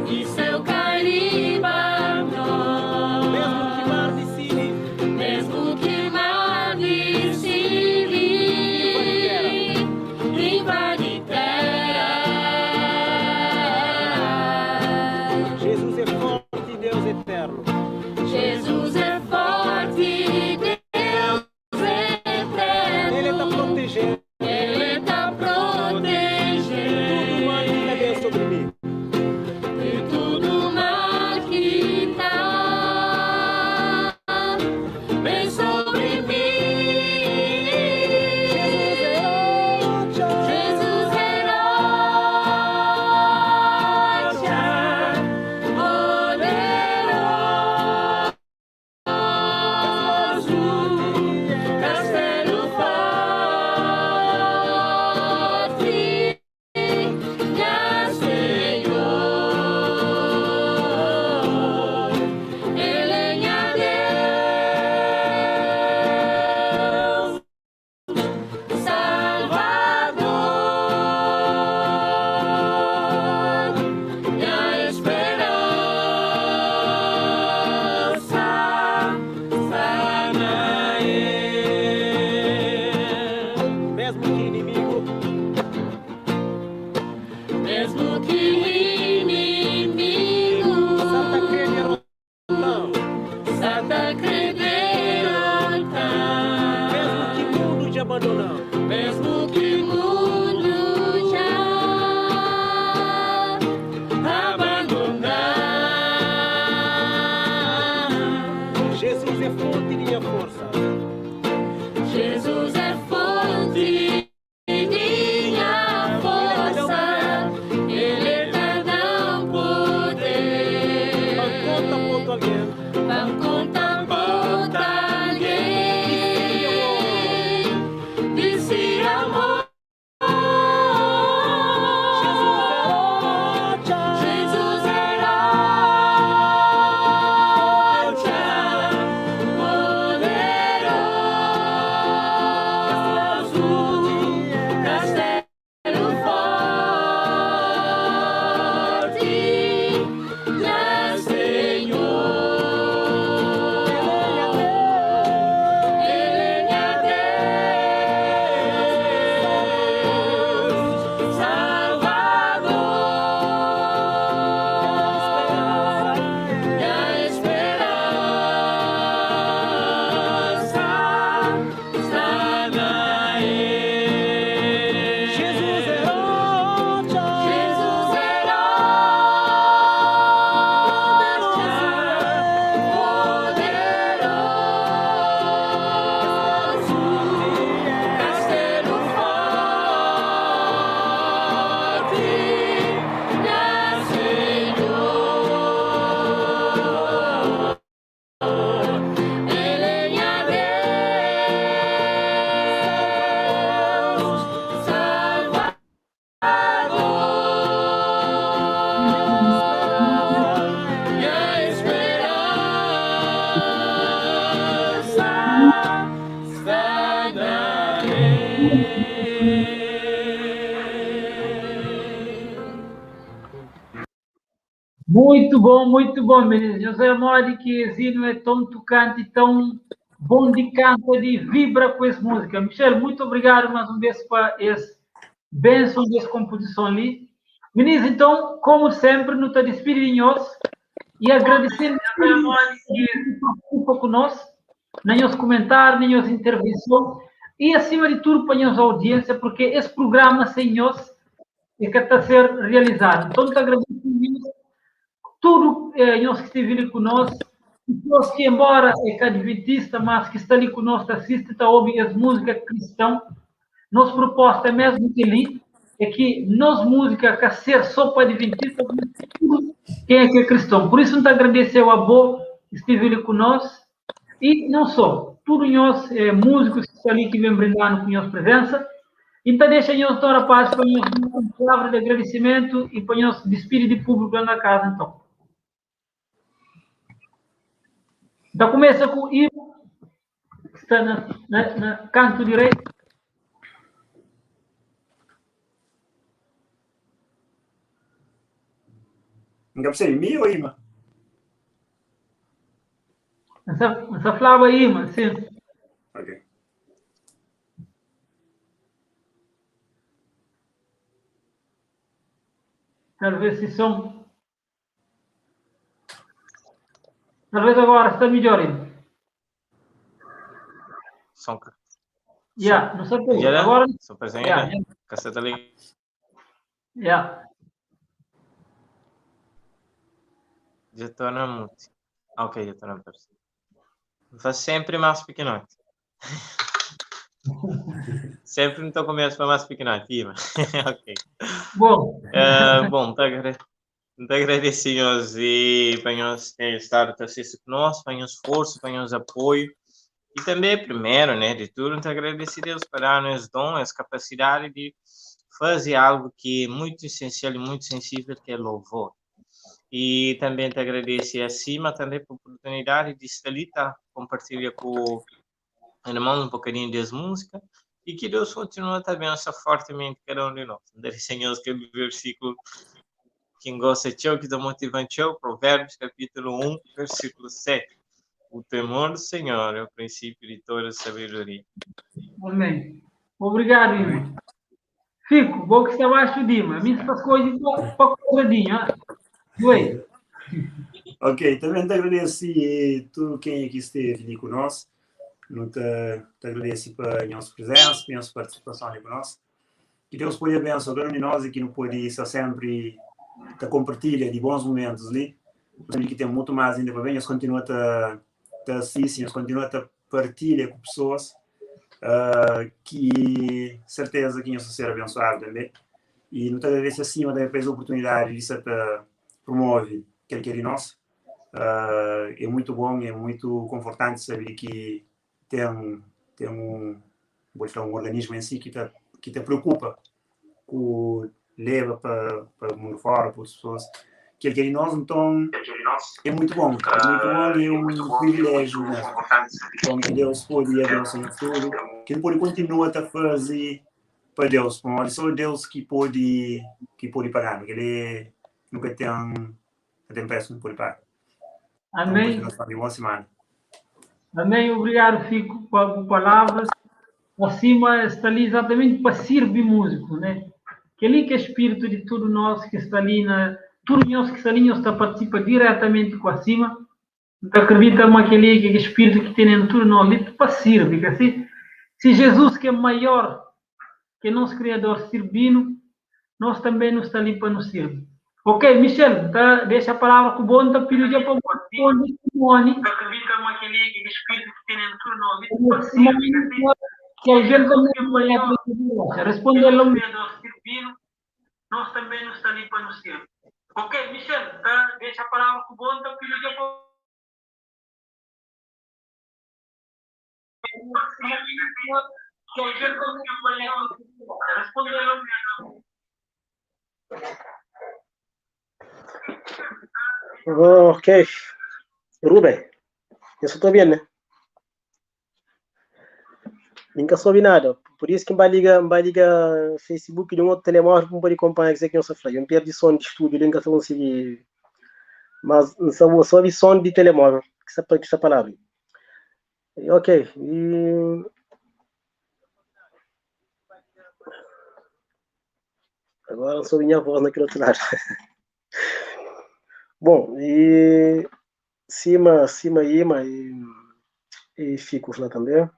[SPEAKER 9] e céu caíba nós,
[SPEAKER 8] mesmo que mar descile,
[SPEAKER 9] invade terra.
[SPEAKER 8] Jesus é forte, Deus eterno.
[SPEAKER 9] Jesus é forte, Deus eterno.
[SPEAKER 8] Ele está protegendo.
[SPEAKER 9] Ele está
[SPEAKER 8] Tudo
[SPEAKER 9] protegendo
[SPEAKER 8] mal que vem sobre mim.
[SPEAKER 9] de tudo mal que tá vem sobre mim. Jesus é rocha poderosa,
[SPEAKER 2] Muito bom, menino. José Mori, que Zino é tão tocante, tão bom de canto, de vibra com essa música. Michel, muito obrigado mais uma vez por essa bênção dessa composição ali. Meninos, então, como sempre, nos está despedindo e agradecendo a José Mori que participa conosco, nas nossas comentários, nas nossas intervenções e, acima de tudo, para a nossa audiência, porque esse programa, sem nós, é que está a ser realizado. Então, te agradeço tudo nós que esteve conosco, pessoas que, embora é adventista, mas que está ali conosco, assiste, está ouvindo as músicas cristãs. Nossa proposta é mesmo que ali, é que nós música quer ser só para adventista, quem é que é cristão. Por isso, não te agradecer ao avô que esteve ali conosco, e não só, todos nós músicos que estão ali, que vêm brindando com a nossa presença. Então, deixa nós dar a paz para nós, palavra de agradecimento e para nós despedir de público lá na casa, então. Então, começa com o Ivo, que está no canto direito.
[SPEAKER 3] Nunca sei, Mi ou Ima?
[SPEAKER 2] Essa flava Ima, sim.
[SPEAKER 3] Ok.
[SPEAKER 2] Quero ver se som. Talvez agora está melhor, Ima.
[SPEAKER 5] Som.
[SPEAKER 2] Já, não sei por
[SPEAKER 5] Já?
[SPEAKER 2] agora.
[SPEAKER 5] Som presente?
[SPEAKER 2] Já.
[SPEAKER 5] Caceta ali.
[SPEAKER 2] Já.
[SPEAKER 5] Já estou na mute. Ok, já estou na percepção. Faz sempre mais pequenote. Sempre me estou com medo para mais pequenote. Ok.
[SPEAKER 2] Bom.
[SPEAKER 5] Bom, muito agradecidos e para nós estar a assistir conosco, para nós força, para nós apoio. E também, primeiro, né, de tudo, muito agradecidos por dar-nos dom, essa capacidade de fazer algo que é muito essencial e muito sensível, que é louvor. E também te agradecer acima também por a oportunidade de estar ali, compartilhar com o irmão um bocadinho das músicas e que Deus continue também a fortemente cada um de nós. Senhor, aquele versículo quem gosta de que está motivando, Provérbios capítulo 1, versículo 7. O temor do Senhor é o princípio de toda a sabedoria.
[SPEAKER 2] Amém. Obrigado, Ima. Fico, vou que você abaixo de Ima. Me faz coisas para coisadinha. Oi.
[SPEAKER 3] Ok, também te agradeço tudo quem aqui esteve ali conosco. Te agradeço pela nossa presença, pela nossa participação ali conosco. Que Deus possa abençoar cada um de nós e que não pode estar sempre a compartilhar de bons momentos ali. Que tem muito mais ainda para ver, nós continuamos a assistir, nós continuamos a partilhar com pessoas que certeza que nós vamos ser abençoados também. E não te agradeço acima também pela oportunidade de se promove aquele que é de nós. É muito bom, é muito confortante saber que tem um organismo em si que te preocupa, que leva para o mundo fora, para as pessoas. Aquele que é de nós, então, é muito bom. É muito bom e é um privilégio. Né? Então, que Deus pode abençoar tudo, que Ele pode continuar a fazer para Deus. É só Deus que pode pagar, porque Ele nunca tem preço, não pode pagar.
[SPEAKER 2] Amém.
[SPEAKER 3] Então, boa semana.
[SPEAKER 2] Amém. Obrigado, Fico, por palavras. Acima está ali exatamente para servir músico, né? Que ali que é espírito de tudo nós que está ali tudo nós que está ali, nós participa diretamente com acima. Então acreditamos aquele que é espírito que tem em tudo nós ali para servir, que assim, se Jesus que é maior que nosso Criador servindo, nós também não está ali para nos servir. Ok, Michel, deixa a palavra com o bom, está pedindo para o bom testemunho. Acreditamos aquele que é espírito que tem em tudo nós ali para servir, que a gente também vai responder ao Criador servindo, nós também não está ali para nos servir. Ok, Michel, deixa a palavra com o bom, está pedindo para que a gente também vai responder ao Criador.
[SPEAKER 7] Ok. Rubem, eu só estou bem, né? Nunca soube nada. Por isso que me liga Facebook de um outro telemóvel para me poder acompanhar o que eu sofri. Eu me perdi som de estúdio, nunca consegui mas só visão de telemóvel, que essa palavra. E, ok. E... agora sou minha voz naquele outro lado. Bom, e cima e fico lá também.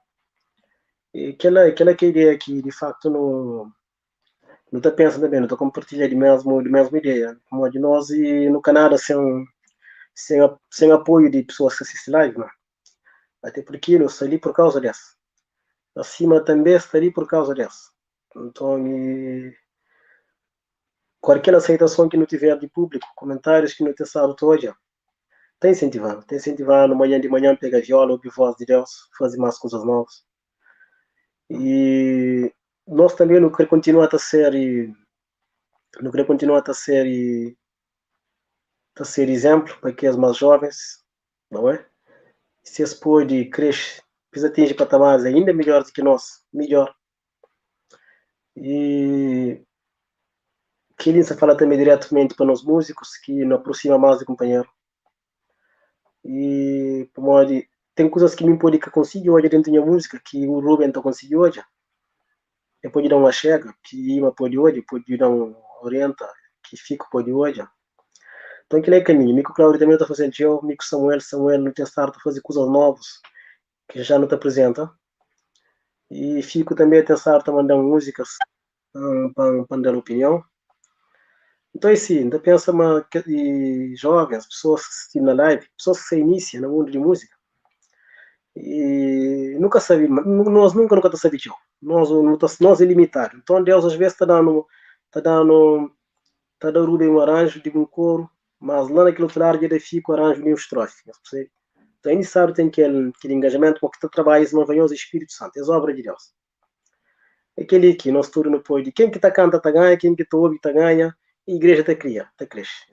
[SPEAKER 7] E aquela que ideia que de facto não está pensando também, não está compartilhando de mesma ideia. Como de nós e no Canadá sem apoio de pessoas que assistem live, né? Até porque eu estou ali por causa dessa. Acima também está ali por causa dessa. Então, qualquer aceitação que não tiver de público, comentários que não tem salto hoje, está incentivando, amanhã de manhã pega viola, ouvir voz de Deus, fazer mais coisas novas. E nós também não queremos continuar a ser exemplo para aqueles mais jovens, não é? Se esse pode crescer, precisa atingir patamares ainda melhores do que nós, melhor. E que ele fala também diretamente para nós músicos, que nos aproxima mais do companheiro. E tem coisas que me pode que consigo hoje dentro da minha música, que o Ruben não conseguiu hoje. Eu pode dar uma chega, que Ima pode hoje, pode dar um orienta, que Fico pode hoje. Então, aquele é caminho. Mico Cláudio também está fazendo eu, Mico Samuel não tem start a fazer coisas novas, que já não está apresenta. E Fico também tem start a mandar músicas para dar opinião. Então, assim, ainda pensa que jovens, pessoas assistindo na live, pessoas que se iniciam no mundo de música. E nunca sabe, nós nunca sabemos. Nós é limitado. Então, Deus às vezes está dando Ruben um arranjo de um coro, mas lá naquele outro lado ele fica o arranjo de um estrofe. Então, ele sabe tem aquele engajamento, porque está trabalhando no Vanhoso Espírito Santo, é obra de Deus. Aquele que nós tudo não pode, quem que está canta, está ganha, quem que está ouve, está ganha, e a igreja está cria, está cresce.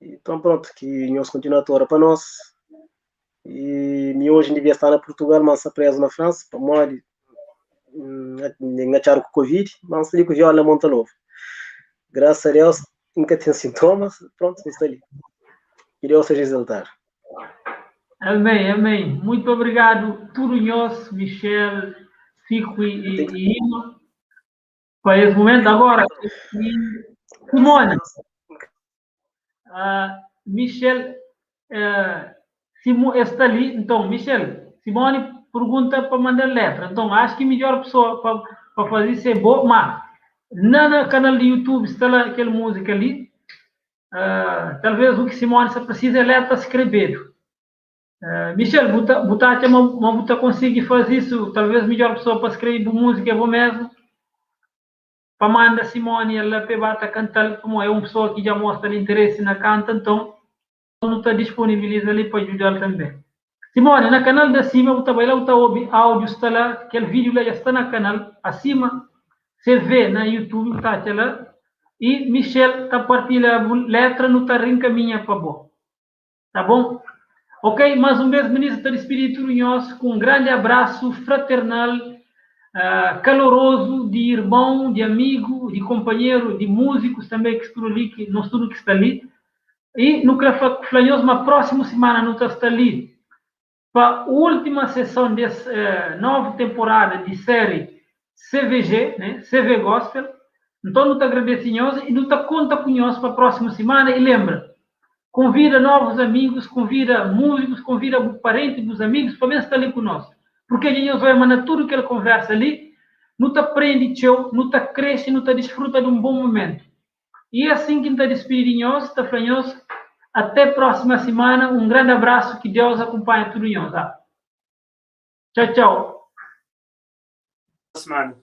[SPEAKER 7] Então, pronto, que nós continuamos a orar para nós. E hoje devia estar na Portugal, mas está preso na França, para morrer, engatear com o Covid, mas ali com o viola monta novo. Graças a Deus, nunca tem sintomas, pronto, está ali. Que Deus seja exaltado.
[SPEAKER 2] Amém, amém. Muito obrigado, Turunhos, Michel, Fico e Ima, para esse momento. Agora, Simone, Michel está ali. Então, Michel, Simone pergunta para mandar letra. Então, acho que a melhor pessoa para fazer isso é boa, mas no canal de YouTube está lá aquela música ali. Talvez o que Simone precisa é letra escrever. Michel, você consegue fazer isso? Talvez a melhor pessoa para escrever música é você mesmo. Para mandar Simone, ela para cantar, como é uma pessoa que já mostra interesse na canta, então não está disponível ali para ajudar também. Simone, no canal de cima, você vai lá, você ouve áudio, está lá, aquele vídeo lá já está no canal, acima, você vê na YouTube, está lá, e Michel está partilhando letra, não está reencaminhando para bom. Tá bom? Ok, mais um vez, Ministro do Espírito Unhoso, com um grande abraço fraternal, caloroso, de irmão, de amigo, de companheiro, de músicos também que estão ali, que nós tudo que está ali. E no Flanhoso, na próxima semana, nós está ali para a última sessão dessa nova temporada de série CVG, né? CV Gospel. Então, nós agradecemos e nós conta com nós para a próxima semana. E lembra, convida novos amigos, convida músicos, convida parentes dos amigos para estar ali conosco. Porque a gente vai mandar tudo que ele conversa ali, não te aprende, não te cresce, não te desfruta de um bom momento. E assim que está despedindo, está falando, até a próxima semana. Um grande abraço, que Deus acompanhe tudo nós. Tchau, tchau.
[SPEAKER 3] Semana.